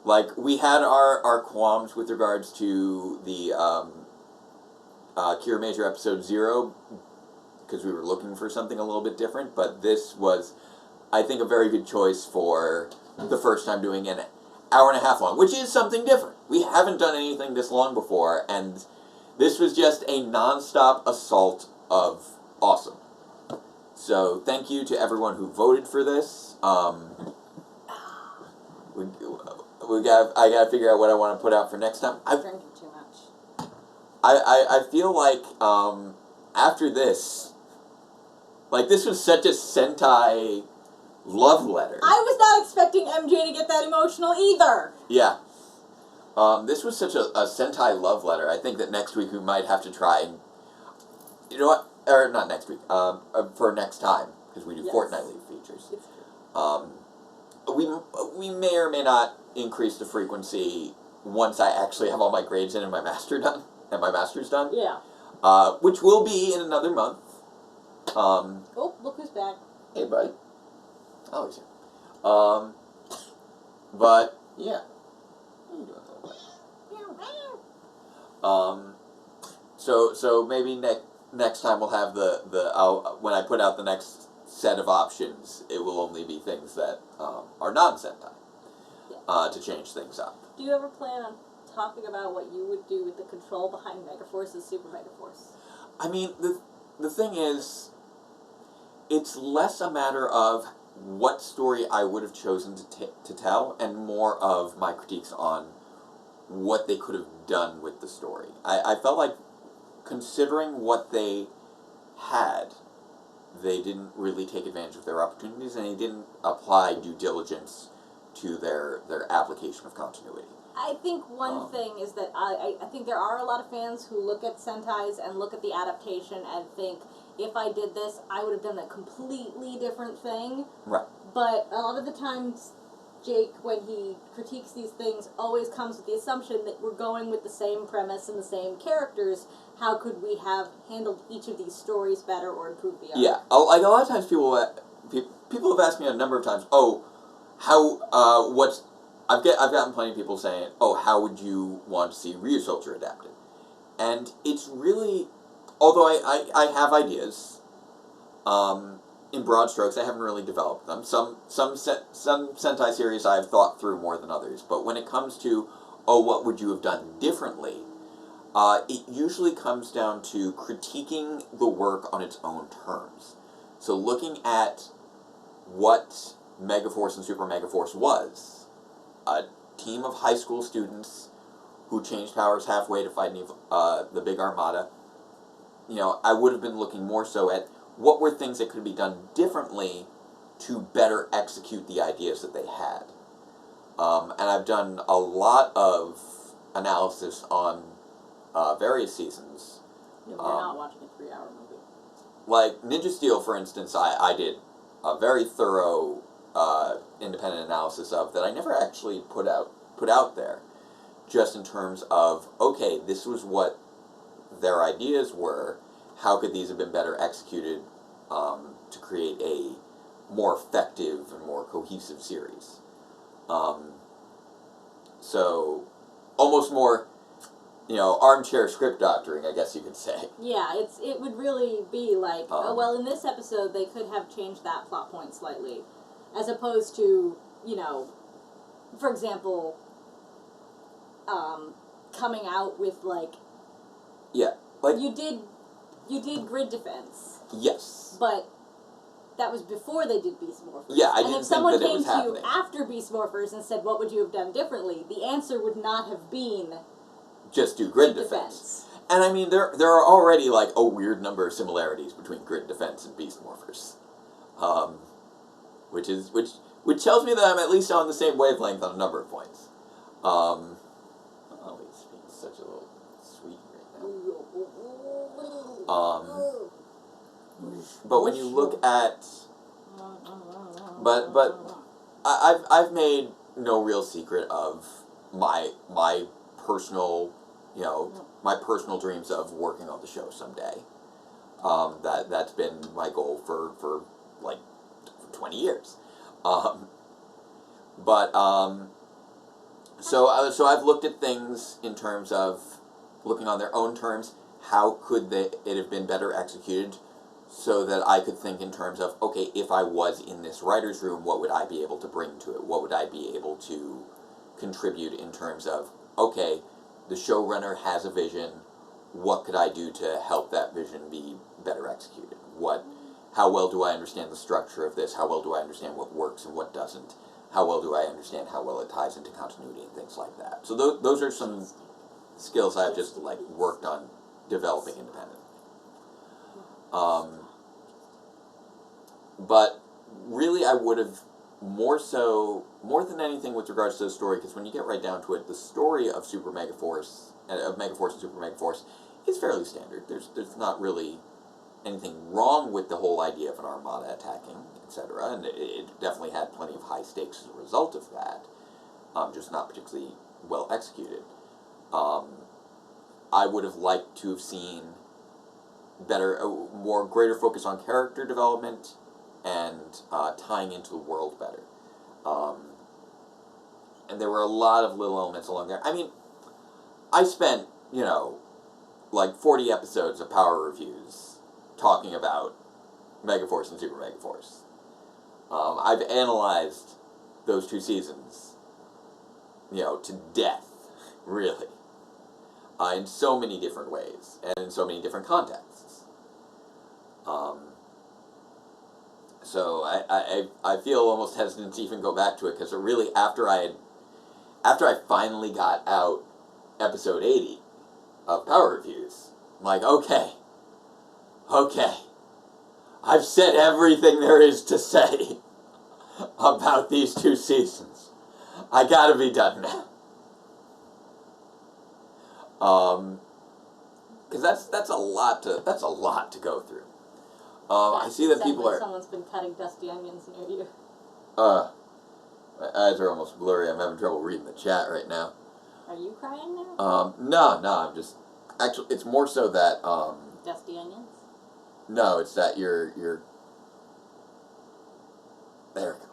Speaker 1: Like, we had our qualms with regards to the Cure Major episode 0, because we were looking for something a little bit different, but this was, I think, a very good choice for the first time doing an hour and a half long, which is something different. We haven't done anything this long before, and this was just a non-stop assault of awesome. So thank you to everyone who voted for this. I gotta figure out what I want to put out for next time.
Speaker 2: I'm drinking too much.
Speaker 1: I feel like after this, like this was such a Sentai love letter.
Speaker 2: I was not expecting MJ to get that emotional either.
Speaker 1: Yeah. This was such a Sentai love letter. I think that next week we might have to try. You know what? Or not next week. For next time, because we do fortnightly features. We may or may not increase the frequency once I actually have all my grades in and my master's done.
Speaker 2: Yeah.
Speaker 1: Which will be in another month.
Speaker 2: Oh, look who's back.
Speaker 1: Hey, buddy. Oh, he's here. But yeah. What are you doing, little buddy? So maybe next time we'll have when I put out the next set of options, it will only be things that are non-Sentai to change things up.
Speaker 2: Do you ever plan on talking about what you would do with the control behind Megaforce's Super Megaforce?
Speaker 1: I mean, the thing is, it's less a matter of what story I would have chosen to tell, and more of my critiques on what they could have done with the story. I felt like, considering what they had, they didn't really take advantage of their opportunities, and they didn't apply due diligence to their application of continuity.
Speaker 2: I think one thing is that I think there are a lot of fans who look at Sentais and look at the adaptation and think, if I did this, I would have done a completely different thing.
Speaker 1: Right.
Speaker 2: But a lot of the times, Jake, when he critiques these things, always comes with the assumption that we're going with the same premise and the same characters. How could we have handled each of these stories better or improved the other?
Speaker 1: Yeah, like a lot of times people have asked me a number of times, I've gotten plenty of people saying, how would you want to see Ryu Soldier adapted? And it's really, although I have ideas, in broad strokes, I haven't really developed them. Some Sentai series I've thought through more than others, but when it comes to, what would you have done differently, it usually comes down to critiquing the work on its own terms. So looking at what Megaforce and Super Megaforce was, a team of high school students who changed powers halfway to fight the Big Armada. I would have been looking more so at what were things that could be done differently to better execute the ideas that they had. And I've done a lot of analysis on various seasons.
Speaker 2: You're not watching a 3-hour movie.
Speaker 1: Like Ninja Steel, for instance, I did a very thorough independent analysis of that I never actually put out there, just in terms of, okay, this was what their ideas were, how could these have been better executed to create a more effective and more cohesive series. So, almost more, armchair script doctoring, I guess you could say.
Speaker 2: Yeah, it would really be like, in this episode they could have changed that plot point slightly, as opposed to, for example, coming out with you did grid defense.
Speaker 1: Yes.
Speaker 2: But that was before they did Beast Morphers.
Speaker 1: Yeah, I didn't think that it was happening. And if someone came to you
Speaker 2: after Beast Morphers and said, what would you have done differently, the answer would not have been
Speaker 1: just do grid defense. And I mean, there are already a weird number of similarities between grid defense and Beast Morphers, which tells me that I'm at least on the same wavelength on a number of points. He's being such a little sweet right now. But when you look at, but I've made no real secret of my personal, my personal dreams of working on the show someday. That's been my goal for 20 years. So I've looked at things in terms of looking on their own terms. How could it have been better executed, so that I could think in terms of, okay, if I was in this writer's room, what would I be able to bring to it? What would I be able to contribute in terms of, okay, the showrunner has a vision, what could I do to help that vision be better executed? How well do I understand the structure of this? How well do I understand what works and what doesn't? how well do I understand how well it ties into continuity and things like that. So those are some skills I've just like worked on developing independently. But really, I would have more than anything with regards to the story, because when you get right down to it, the story of Super Megaforce, of Megaforce and Super Megaforce, is fairly standard. There's not really anything wrong with the whole idea of an armada attacking, etc., and it definitely had plenty of high stakes as a result of that, just not particularly well executed. I would have liked to have seen greater focus on character development and tying into the world better. And there were a lot of little elements along there. I mean, I spent, like 40 episodes of Power Reviews talking about Megaforce and Super Megaforce. I've analyzed those 2 seasons, to death, really, in so many different ways and in so many different contexts. So I feel almost hesitant to even go back to it, because really after I finally got out episode 80 of Power Reviews, I'm like, okay, I've said everything there is to say about these 2 seasons. I gotta be done now. Because that's a lot to go through. I see that people are.
Speaker 2: Someone's been cutting dusty onions near you.
Speaker 1: My eyes are almost blurry. I'm having trouble reading the chat right now.
Speaker 2: Are you crying now?
Speaker 1: No, I'm just. Actually, it's more so that.
Speaker 2: Dusty onions?
Speaker 1: No, it's that you're. There we go.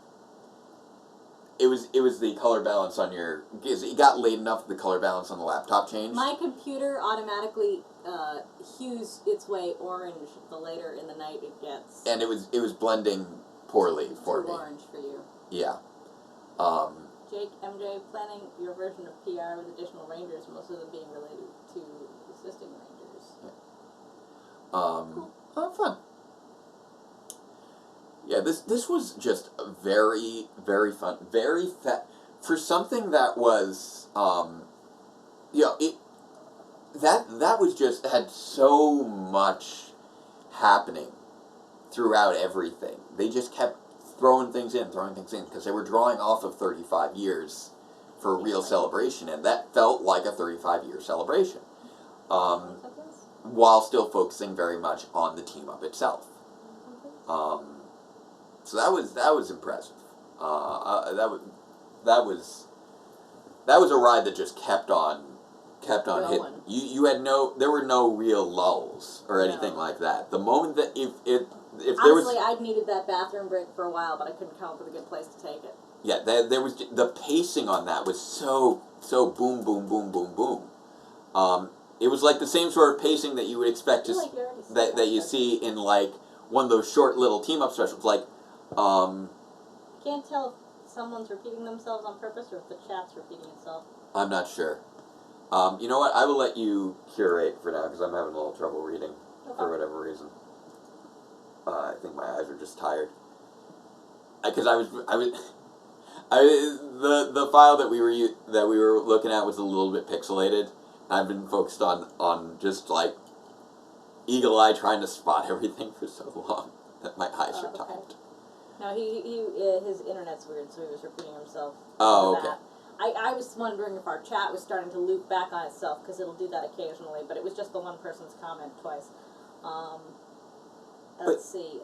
Speaker 1: It was the color balance on your. It got late enough that the color balance on the laptop changed.
Speaker 2: My computer automatically hues its way orange the later in the night it gets.
Speaker 1: And it was blending poorly for me.
Speaker 2: Orange for you.
Speaker 1: Yeah.
Speaker 2: Jake, MJ, planning your version of PR with additional rangers, most of them being related to existing rangers.
Speaker 1: Yeah.
Speaker 2: Cool.
Speaker 1: Fun. Yeah, this was just very, very fun. For something that was, that was just, had so much happening throughout everything. They just kept throwing things in, because they were drawing off of 35 years for a real celebration, and that felt like a 35-year celebration, while still focusing very much on the team-up itself. So that was impressive. That was a ride that just kept on hitting. You had there were no real lulls or anything like that. The moment that if there was,
Speaker 2: honestly, I'd needed that bathroom break for a while, but I couldn't come up with a good place to take it.
Speaker 1: Yeah, there was the pacing on that was so boom boom boom boom boom. It was like the same sort of pacing that you would expect that you see in like one of those short little team up specials, like.
Speaker 2: Can't tell if someone's repeating themselves on purpose or if the chat's repeating itself.
Speaker 1: I'm not sure. You know what? I will let you curate for now, because I'm having a little trouble reading for whatever reason. I think my eyes are just tired. Because the file that we were looking at was a little bit pixelated. I've been focused on just like eagle eye trying to spot everything for so long that my eyes are tired.
Speaker 2: No, his internet's weird, so he was repeating himself.
Speaker 1: Oh, okay.
Speaker 2: I was wondering if our chat was starting to loop back on itself, because it'll do that occasionally, but it was just the one person's comment twice. Let's see.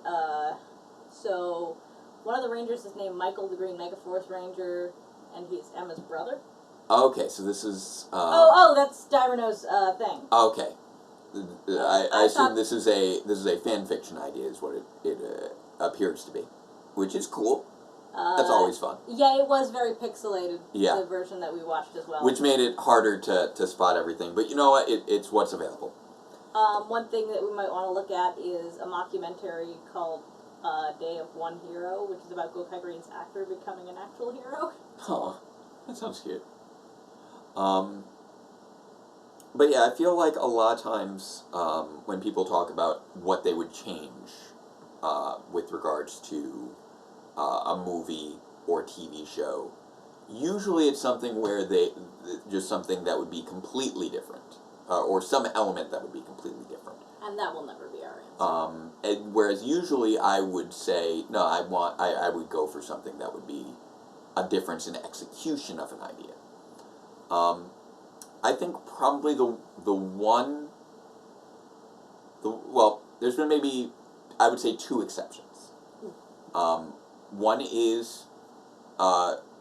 Speaker 2: So, one of the rangers is named Michael, the Green Megaforce Ranger, and he's Emma's brother.
Speaker 1: Okay, so this is...
Speaker 2: that's Dyrano's thing.
Speaker 1: Okay. I assume this is a fan fiction idea, is what it appears to be. Which is cool. That's always fun.
Speaker 2: Yeah, it was very pixelated,
Speaker 1: the
Speaker 2: version that we watched as well.
Speaker 1: Which made it harder to spot everything. But you know what? It's what's available.
Speaker 2: One thing that we might want to look at is a mockumentary called Day of One Hero, which is about Gokaiger's actor becoming an actual hero.
Speaker 1: Oh, that sounds cute. But yeah, I feel like a lot of times when people talk about what they would change with regards to a movie or TV show, usually it's something where just something that would be completely different, or some element that would be completely different.
Speaker 2: And that will never be our answer.
Speaker 1: Whereas usually I would say, no, I would go for something that would be a difference in execution of an idea. I think probably there's been maybe, I would say, 2 exceptions. One is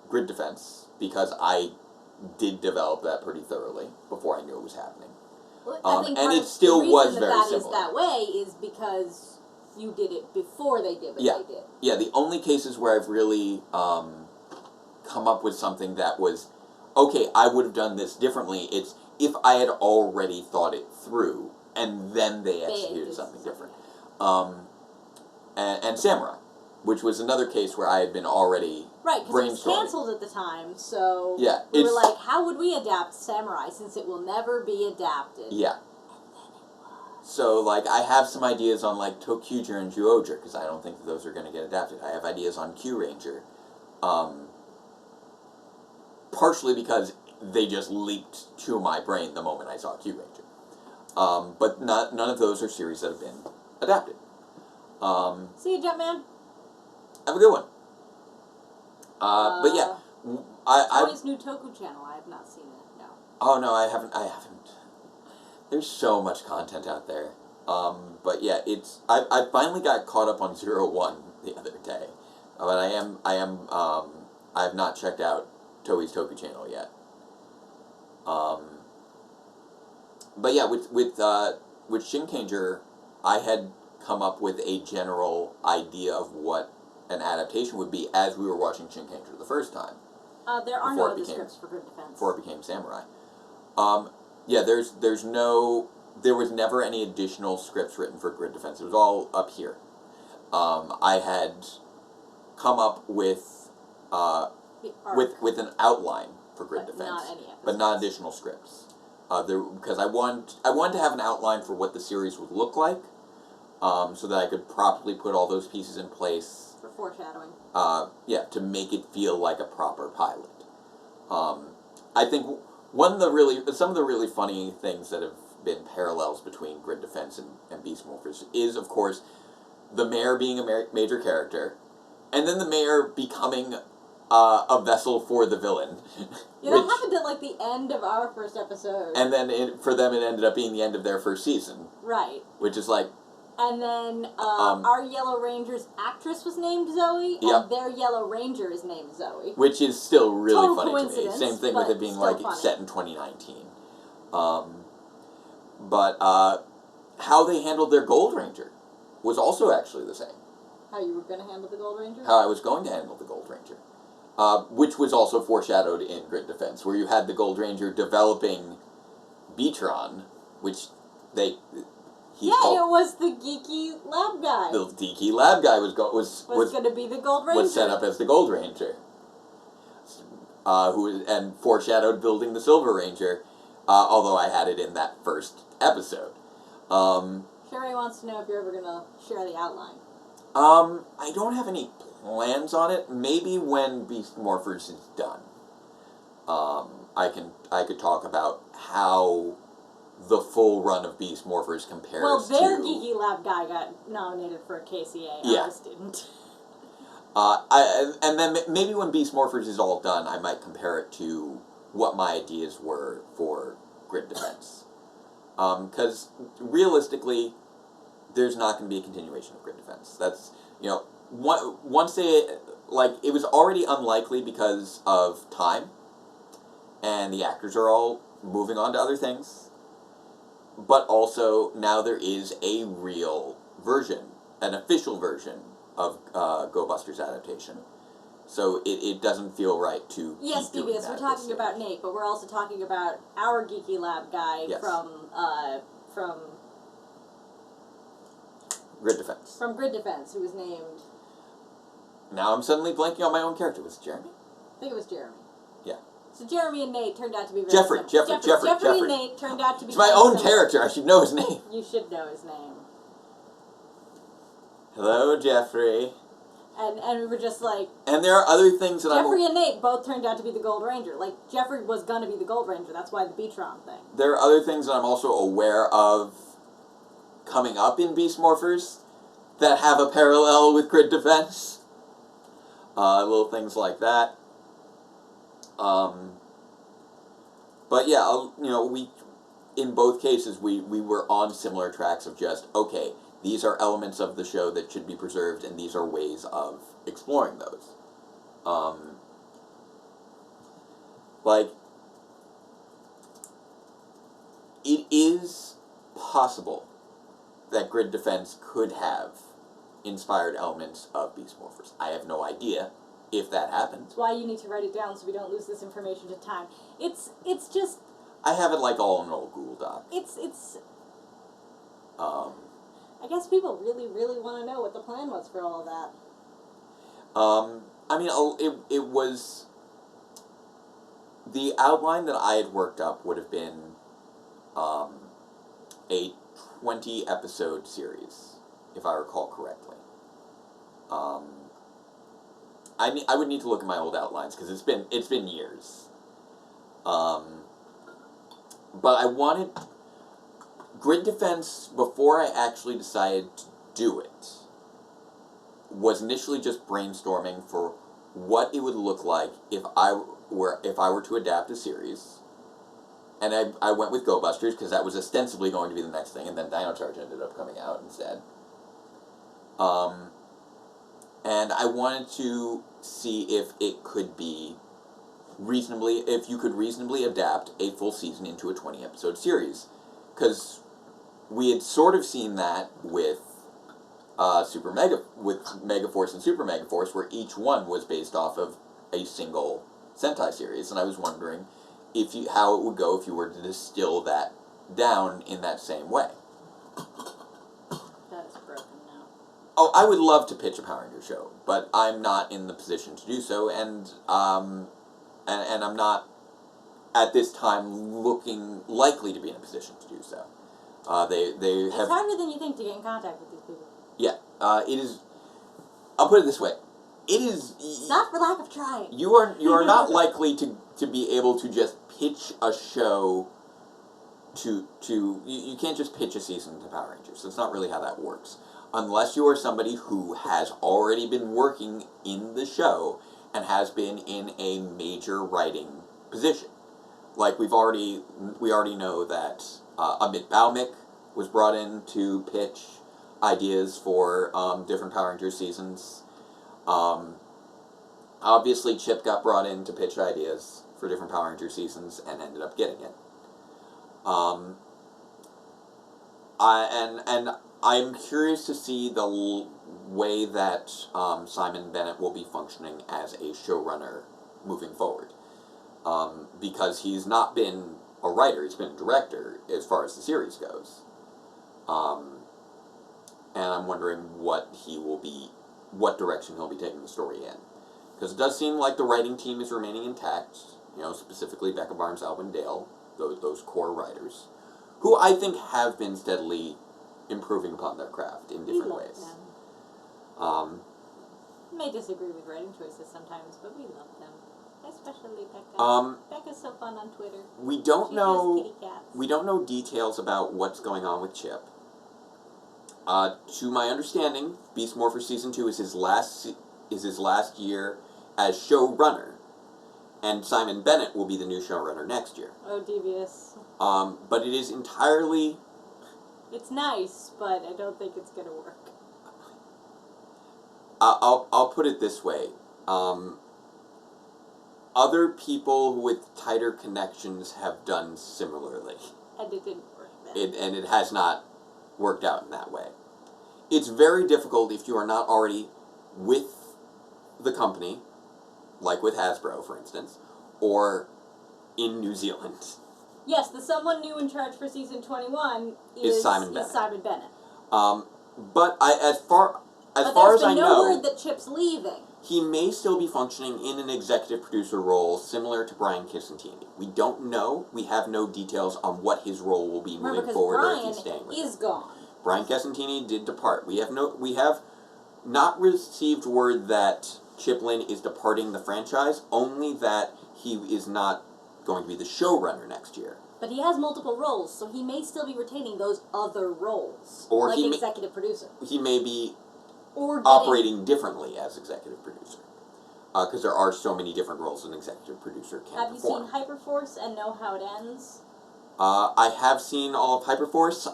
Speaker 1: grid defense, because I did develop that pretty thoroughly before I knew it was happening.
Speaker 2: Well, I think
Speaker 1: and
Speaker 2: part
Speaker 1: it
Speaker 2: of
Speaker 1: still
Speaker 2: the
Speaker 1: was
Speaker 2: reason
Speaker 1: very
Speaker 2: that
Speaker 1: similar.
Speaker 2: is that way is because you did it before they did what they did.
Speaker 1: Yeah, the only cases where I've really come up with something that was, okay, I would have done this differently, it's if I had already thought it through, and then they executed something different. And Samurai, which was another case where I had been already
Speaker 2: right, because it was
Speaker 1: brainstorming.
Speaker 2: canceled at the time, so
Speaker 1: Yeah,
Speaker 2: we were like, how would we adapt Samurai since it will never be adapted?
Speaker 1: Yeah. So, like, I have some ideas on, like, Tokyuger and Zyuohger, because I don't think that those are going to get adapted. I have ideas on Q-Ranger, partially because they just leaped to my brain the moment I saw Q-Ranger. But none of those are series that have been adapted.
Speaker 2: See you, Jumpman.
Speaker 1: Have a good one. But yeah,
Speaker 2: Always new Toku channel. I have not seen it. No.
Speaker 1: Oh no, I haven't. There's so much content out there. But yeah, I finally got caught up on 01 the other day, but I have not checked out Toei's Toku channel yet. But yeah, with Shinkanger, I had come up with a general idea of what an adaptation would be as we were watching Shinkanger the first time.
Speaker 2: There are no other scripts for Grid Defense.
Speaker 1: Before it became Samurai. Yeah, there was never any additional scripts written for Grid Defense. It was all up here. I had come up with an outline for Grid Defense,
Speaker 2: not any episodes.
Speaker 1: but not additional scripts. Because I wanted to have an outline for what the series would look like, so that I could properly put all those pieces in place.
Speaker 2: For foreshadowing.
Speaker 1: Yeah, to make it feel like a proper pilot. I think some of the really funny things that have been parallels between Grid Defense and Beast Morphers is, of course, the mayor being a major character, and then the mayor becoming a vessel for the villain.
Speaker 2: Yeah, that happened at, like, the end of our first episode.
Speaker 1: And then, for them, it ended up being the end of their first season.
Speaker 2: Right.
Speaker 1: Which is like...
Speaker 2: And then, our Yellow Ranger's actress was named Zoe, and their Yellow Ranger is named Zoe.
Speaker 1: Which is still really
Speaker 2: Total
Speaker 1: funny to me.
Speaker 2: coincidence,
Speaker 1: Same thing with it being, like,
Speaker 2: funny.
Speaker 1: set in 2019. But how they handled their Gold Ranger was also actually the same.
Speaker 2: How you were going to handle the Gold Ranger?
Speaker 1: How I was going to handle the Gold Ranger. Which was also foreshadowed in Grid Defense, where you had the Gold Ranger developing Beatron, which it
Speaker 2: was the geeky lab guy.
Speaker 1: The geeky lab guy was
Speaker 2: going to be the Gold Ranger.
Speaker 1: Was set up as the Gold Ranger. And foreshadowed building the Silver Ranger, although I had it in that first episode.
Speaker 2: Sherry wants to know if you're ever going to share the outline.
Speaker 1: I don't have any plans on it. Maybe when Beast Morphers is done, I could talk about how the full run of Beast Morphers compares to...
Speaker 2: Well, their geeky lab guy got nominated for a KCA.
Speaker 1: Yeah.
Speaker 2: Ours didn't.
Speaker 1: And then maybe when Beast Morphers is all done, I might compare it to what my ideas were for Grid Defense. Because realistically, there's not going to be a continuation of Grid Defense. That's, once they, it was already unlikely because of time, and the actors are all moving on to other things, but also now there is a real version, an official version of Go Busters adaptation. So it doesn't feel right to
Speaker 2: Yes,
Speaker 1: keep doing
Speaker 2: Devious,
Speaker 1: that
Speaker 2: we're talking about Nate, but we're also talking about our geeky lab guy from
Speaker 1: Grid Defense.
Speaker 2: From Grid Defense, who was named...
Speaker 1: Now I'm suddenly blanking on my own character. Was it Jeremy?
Speaker 2: I think it was Jeremy.
Speaker 1: Yeah.
Speaker 2: So Jeremy and Nate turned out to be very
Speaker 1: Jeffrey
Speaker 2: and Nate turned out to be
Speaker 1: It's my own character. I should know his name.
Speaker 2: You should know his name.
Speaker 1: Hello, Jeffrey.
Speaker 2: And we were just like...
Speaker 1: And there are other things that
Speaker 2: Jeffrey and Nate both turned out to be the Gold Ranger. Like, Jeffrey was going to be the Gold Ranger. That's why the Beatron thing.
Speaker 1: There are other things that I'm also aware of coming up in Beast Morphers that have a parallel with Grid Defense. Little things like that. But yeah, in both cases, we were on similar tracks of just, okay, these are elements of the show that should be preserved, and these are ways of exploring those. It is possible that Grid Defense could have inspired elements of Beast Morphers. I have no idea if that happened.
Speaker 2: That's why you need to write it down so we don't lose this information to time. It's just...
Speaker 1: I have it all in an old Google Doc.
Speaker 2: I guess people really, really want to know what the plan was for all of that.
Speaker 1: It was... The outline that I had worked up would have been a 20-episode series, if I recall correctly. I would need to look at my old outlines, because it's been years. But I wanted... Grid Defense, before I actually decided to do it, was initially just brainstorming for what it would look like if I were to adapt a series. And I went with Go Busters, because that was ostensibly going to be the next thing, and then Dino Charge ended up coming out instead. And I wanted to see if it could be if you could reasonably adapt a full season into a 20-episode series. Because we had sort of seen that with Megaforce and Super Megaforce, where each one was based off of a single Sentai series, and I was wondering how it would go if you were to distill that down in that same way.
Speaker 2: That is broken now.
Speaker 1: Oh, I would love to pitch a Power Ranger show, but I'm not in the position to do so, and I'm not at this time looking likely to be in a position to do so. It's
Speaker 2: harder than you think to get in contact with these people.
Speaker 1: Yeah, it is. I'll put it this way: it is.
Speaker 2: It's not for lack of trying.
Speaker 1: You are not likely to be able to just pitch a show. You can't just pitch a season to Power Rangers. That's not really how that works, unless you are somebody who has already been working in the show and has been in a major writing position. Like we already know that Amit Baumik was brought in to pitch ideas for different Power Rangers seasons. Obviously, Chip got brought in to pitch ideas for different Power Ranger seasons and ended up getting it. I'm curious to see the way that Simon Bennett will be functioning as a showrunner moving forward. Because he's not been a writer, he's been a director as far as the series goes. And I'm wondering what direction he'll be taking the story in. Because it does seem like the writing team is remaining intact, specifically Becca Barnes, Alvin Dale, those core writers, who I think have been steadily improving upon their craft in different ways.
Speaker 2: May disagree with writing choices sometimes, but we love them. Especially Becca. Becca's so fun on Twitter.
Speaker 1: We don't know
Speaker 2: kitty cats.
Speaker 1: We don't know details about what's going on with Chip. To my understanding, Beast Morpher Season 2 is his last year as showrunner, and Simon Bennett will be the new showrunner next year.
Speaker 2: Oh, devious.
Speaker 1: But it is entirely...
Speaker 2: It's nice, but I don't think it's going to work.
Speaker 1: I'll put it this way. Other people with tighter connections have done similarly.
Speaker 2: And it didn't work then.
Speaker 1: And it has not worked out in that way. It's very difficult if you are not already with the company, like with Hasbro, for instance, or in New Zealand.
Speaker 2: Yes, the someone new in charge for season 21 is
Speaker 1: Simon Bennett. But as far as I know,
Speaker 2: there's been no word that Chip's leaving.
Speaker 1: He may still be functioning in an executive producer role similar to Brian Chisentini. We don't know. We have no details on what his role will be moving forward, or if he's staying with
Speaker 2: Brian is gone.
Speaker 1: Brian Chisentini did depart. We have not received word that Chip Lynn is departing the franchise, only that he is not going to be the showrunner next year.
Speaker 2: But he has multiple roles, so he may still be retaining those other roles,
Speaker 1: Or
Speaker 2: like
Speaker 1: he
Speaker 2: executive producer.
Speaker 1: He may be
Speaker 2: or
Speaker 1: operating differently as executive producer. Because there are so many different roles an executive producer can
Speaker 2: Have
Speaker 1: perform.
Speaker 2: you seen Hyperforce and know how it ends?
Speaker 1: I have seen all of Hyperforce.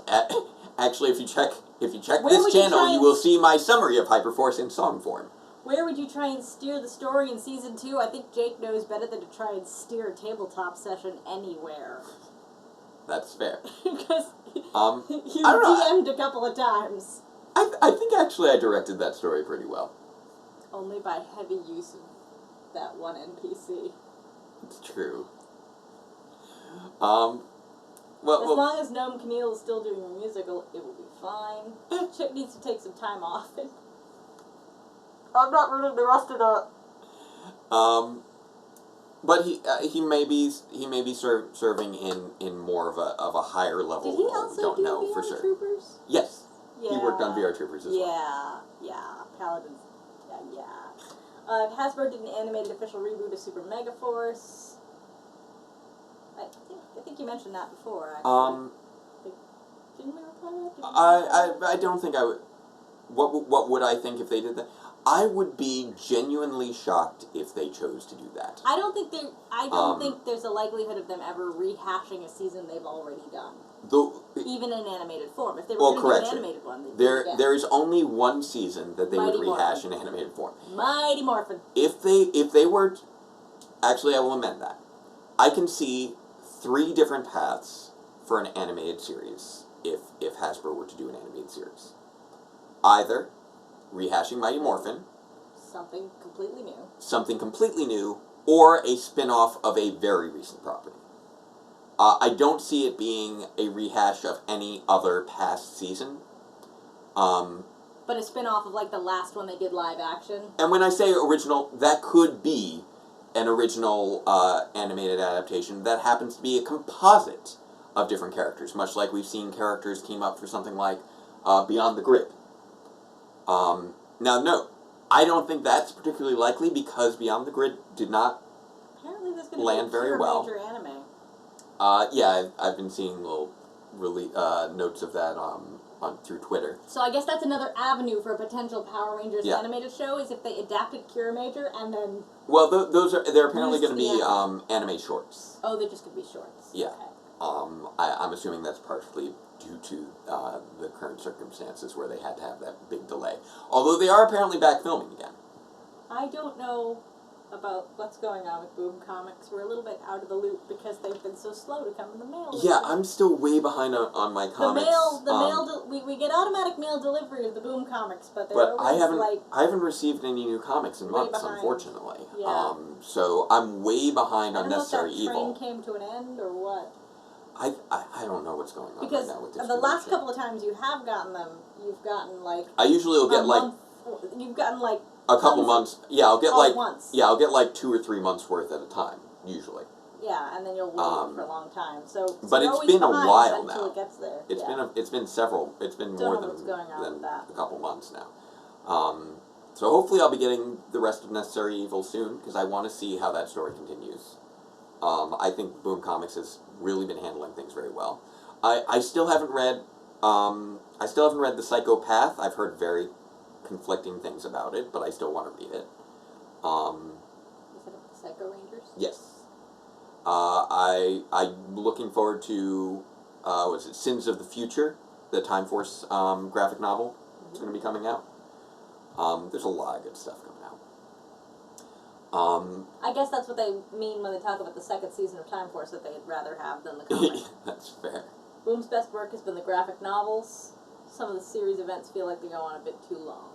Speaker 1: Actually, if you check
Speaker 2: Where
Speaker 1: this
Speaker 2: would you
Speaker 1: channel,
Speaker 2: try
Speaker 1: you
Speaker 2: and-
Speaker 1: will see my summary of Hyperforce in song form.
Speaker 2: Where would you try and steer the story in season 2? I think Jake knows better than to try and steer a tabletop session anywhere.
Speaker 1: That's fair.
Speaker 2: Because you
Speaker 1: I don't know.
Speaker 2: DM'd a couple of times.
Speaker 1: I think actually I directed that story pretty well.
Speaker 2: Only by heavy use of that one NPC.
Speaker 1: It's true.
Speaker 2: As
Speaker 1: Well,
Speaker 2: long as Gnome Camille is still doing the musical, it will be fine. Chip needs to take some time off. I'm not reading the rest of the...
Speaker 1: but he may be serving in more of a higher level.
Speaker 2: Did he
Speaker 1: role.
Speaker 2: also
Speaker 1: Don't
Speaker 2: do
Speaker 1: know
Speaker 2: VR
Speaker 1: for sure.
Speaker 2: Troopers?
Speaker 1: Yes.
Speaker 2: Yeah.
Speaker 1: He worked on VR Troopers as well.
Speaker 2: Yeah. Paladins. Yeah. Hasbro did an animated official reboot of Super Megaforce. I think you mentioned that before, actually. Didn't we reply to that?
Speaker 1: I don't think I would. What would I think if they did that? I would be genuinely shocked if they chose to do that.
Speaker 2: I don't think there's a likelihood of them ever rehashing a season they've already done. Even in animated form. If they were going to do an animated one, they'd do it again.
Speaker 1: There is only one season that they
Speaker 2: Mighty
Speaker 1: would rehash
Speaker 2: Morphin.
Speaker 1: in animated form.
Speaker 2: Mighty Morphin.
Speaker 1: If they were, actually, I will amend that. I can see 3 different paths for an animated series if Hasbro were to do an animated series. Either rehashing Mighty Morphin,
Speaker 2: Something completely new,
Speaker 1: or a spin-off of a very recent property. I don't see it being a rehash of any other past season.
Speaker 2: But a spin-off of, like, the last one they did live action.
Speaker 1: And when I say original, that could be an original animated adaptation that happens to be a composite of different characters, much like we've seen characters team up for something like Beyond the Grid. Now, no, I don't think that's particularly likely because Beyond the Grid did not
Speaker 2: Apparently there's going to
Speaker 1: land
Speaker 2: be a
Speaker 1: very well.
Speaker 2: major anime.
Speaker 1: Yeah, I've been seeing little notes of that through Twitter.
Speaker 2: So I guess that's another avenue for a potential Power Rangers
Speaker 1: Yeah.
Speaker 2: animated show is if they adapted Cure Major and then...
Speaker 1: Well, they're apparently going to be
Speaker 2: the
Speaker 1: anime shorts.
Speaker 2: Oh, they're just going to be shorts.
Speaker 1: Yeah.
Speaker 2: Okay.
Speaker 1: I'm assuming that's partially due to the current circumstances where they had to have that big delay. Although they are apparently back filming again.
Speaker 2: I don't know about what's going on with Boom Comics. We're a little bit out of the loop because they've been so slow to come in the mail.
Speaker 1: Yeah, I'm still way behind on my comics.
Speaker 2: We get automatic mail delivery of the Boom Comics, but they're
Speaker 1: But
Speaker 2: always
Speaker 1: I haven't received any new comics in months,
Speaker 2: behind.
Speaker 1: unfortunately.
Speaker 2: Yeah.
Speaker 1: So I'm way behind on Necessary
Speaker 2: I don't know if that
Speaker 1: Evil.
Speaker 2: train came to an end or what.
Speaker 1: I don't know what's going on
Speaker 2: Because
Speaker 1: right now with
Speaker 2: the last
Speaker 1: distribution.
Speaker 2: couple of times you have gotten them, you've gotten like
Speaker 1: I usually will get like
Speaker 2: you've gotten like
Speaker 1: a couple months. Yeah, I'll get
Speaker 2: all
Speaker 1: like
Speaker 2: at once.
Speaker 1: yeah, I'll get like 2 or 3 months worth at a time usually.
Speaker 2: Yeah, and then you'll wait for a long time. So
Speaker 1: but
Speaker 2: you're
Speaker 1: it's
Speaker 2: always
Speaker 1: been a
Speaker 2: behind
Speaker 1: while
Speaker 2: until
Speaker 1: now.
Speaker 2: it gets there.
Speaker 1: It's been
Speaker 2: Don't
Speaker 1: more
Speaker 2: know what's going on
Speaker 1: than
Speaker 2: with that.
Speaker 1: a couple months now. So hopefully I'll be getting the rest of Necessary Evil soon because I want to see how that story continues. I think Boom Comics has really been handling things very well. I still haven't read The Psychopath. I've heard very conflicting things about it, but I still want to read it.
Speaker 2: Is it the Psycho Rangers?
Speaker 1: Yes. I'm looking forward to Sins of the Future, the Time Force graphic novel. It's going to be coming out. There's a lot of good stuff coming out.
Speaker 2: I guess that's what they mean when they talk about the second season of Time Force that they'd rather have than the comic.
Speaker 1: That's fair.
Speaker 2: Boom's best work has been the graphic novels. Some of the series events feel like they go on a bit too long.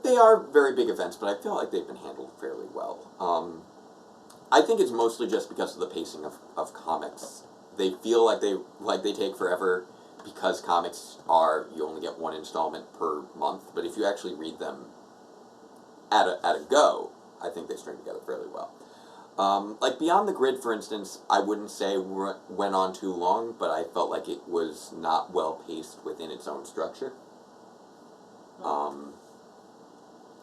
Speaker 1: They are very big events, but I feel like they've been handled fairly well. I think it's mostly just because of the pacing of comics. They feel like they take forever because comics you only get 1 installment per month, but if you actually read them at a go, I think they string together fairly well. Like Beyond the Grid, for instance, I wouldn't say went on too long, but I felt like it was not well paced within its own structure.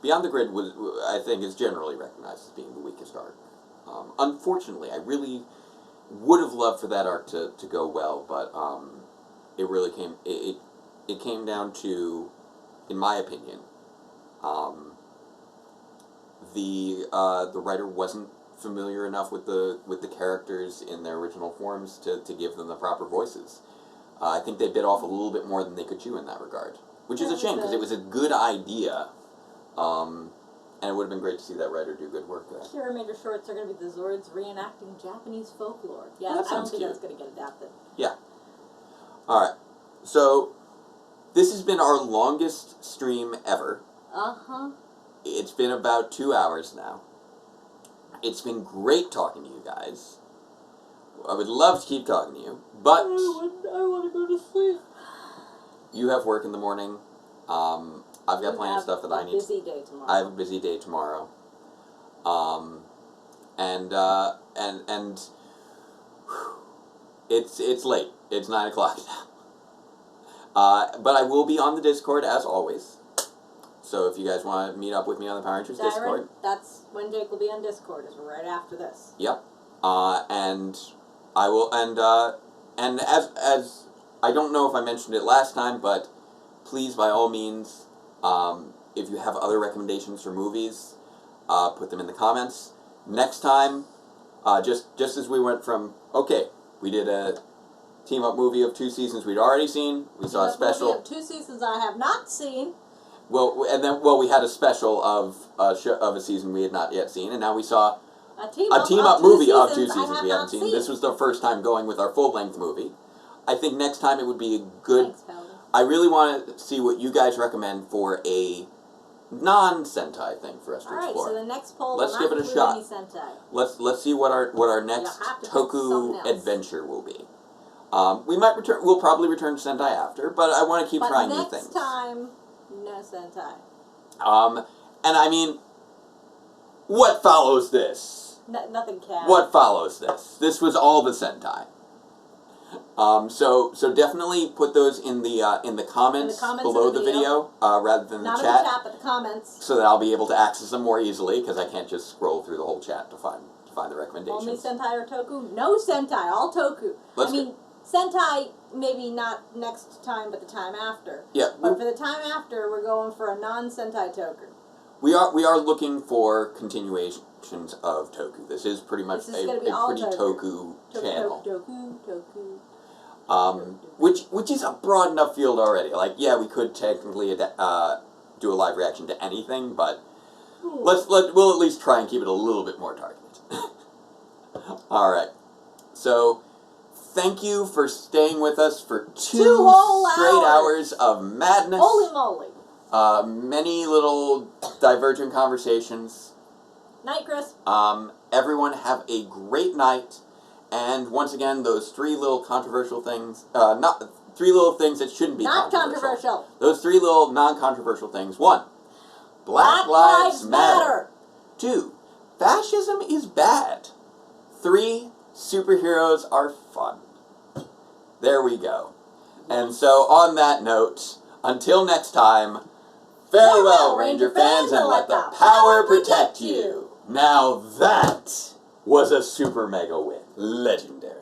Speaker 1: Beyond the Grid was, I think, is generally recognized as being the weakest arc. Unfortunately, I really would have loved for that arc to go well, but it really came it came down to, in my opinion, the writer wasn't familiar enough with the characters in their original forms to give them the proper voices. I think they bit off a little bit more than they could chew in that regard, which is a shame because it was a good idea, and it would have been great to see that writer do good work there.
Speaker 2: Kira made her shorts are going to be the Zords reenacting Japanese folklore. Yeah,
Speaker 1: That
Speaker 2: I don't
Speaker 1: sounds
Speaker 2: think
Speaker 1: cute.
Speaker 2: that's going to get adapted.
Speaker 1: Yeah. All right. So this has been our longest stream ever.
Speaker 2: Uh-huh.
Speaker 1: It's been about 2 hours now. It's been great talking to you guys. I would love to keep talking to you, but
Speaker 2: I want to go to sleep.
Speaker 1: you have work in the morning. I've got plenty of stuff that I need.
Speaker 2: Busy day tomorrow.
Speaker 1: I have a busy day tomorrow. And it's late. It's 9 o'clock now. But I will be on the Discord as always. So if you guys want to meet up with me on the Power Rangers Discord.
Speaker 2: That's when Jake will be on Discord, is right after this.
Speaker 1: Yep. And I will, and as I don't know if I mentioned it last time, but please, by all means, if you have other recommendations for movies, put them in the comments. Next time, just as we went from, okay, we did a team-up movie of 2 seasons we'd already seen, we saw a special...
Speaker 2: Movie of 2 seasons I have not seen.
Speaker 1: Well, and then, we had a special of a season we had not yet seen, and now we saw
Speaker 2: A team-up
Speaker 1: movie of 2
Speaker 2: seasons
Speaker 1: seasons we haven't seen. This was the first time going with our full-length movie. I think next time it would be a good...
Speaker 2: Thanks, Paladin.
Speaker 1: I really want to see what you guys recommend for a non-Sentai thing for us to explore.
Speaker 2: Alright, so the next poll
Speaker 1: Let's
Speaker 2: will
Speaker 1: give
Speaker 2: not
Speaker 1: it a
Speaker 2: include
Speaker 1: shot.
Speaker 2: any Sentai.
Speaker 1: Let's see what our next
Speaker 2: have to pick something
Speaker 1: Toku
Speaker 2: else.
Speaker 1: adventure will be. We'll probably return to Sentai after, but I want to keep trying new things.
Speaker 2: Next time, no Sentai.
Speaker 1: And I mean, what follows this?
Speaker 2: Nothing can.
Speaker 1: What follows this? This was all the Sentai. So definitely put those in the comments below the video, rather than the
Speaker 2: Not
Speaker 1: chat.
Speaker 2: in the chat, but the comments.
Speaker 1: So that I'll be able to access them more easily, because I can't just scroll through the whole chat to find the recommendations.
Speaker 2: Only Sentai or Toku? No Sentai, all Toku. Sentai, maybe not next time, but the time after.
Speaker 1: Yeah.
Speaker 2: But for the time after, we're going for a non-Sentai Toku.
Speaker 1: We are looking for continuations of Toku. This is pretty much a pretty Toku channel.
Speaker 2: Toku.
Speaker 1: Which is a broad enough field already. Like, yeah, we could technically do a live reaction to anything, but we'll at least try and keep it a little bit more targeted. All right. So, thank you for staying with us for 2
Speaker 2: whole
Speaker 1: straight hours of madness.
Speaker 2: Holy moly.
Speaker 1: Many little divergent conversations.
Speaker 2: Night, Chris.
Speaker 1: Everyone have a great night. And once again, those 3 little controversial things, not 3 little things that shouldn't be
Speaker 2: not controversial.
Speaker 1: Those 3 little non-controversial things. 1, Black Lives Matter. 2, fascism is bad. 3, superheroes are fun. There we go. And so, on that note, until next time, farewell, Ranger fans, and let the power protect you. Now that was a super mega win. Legendary.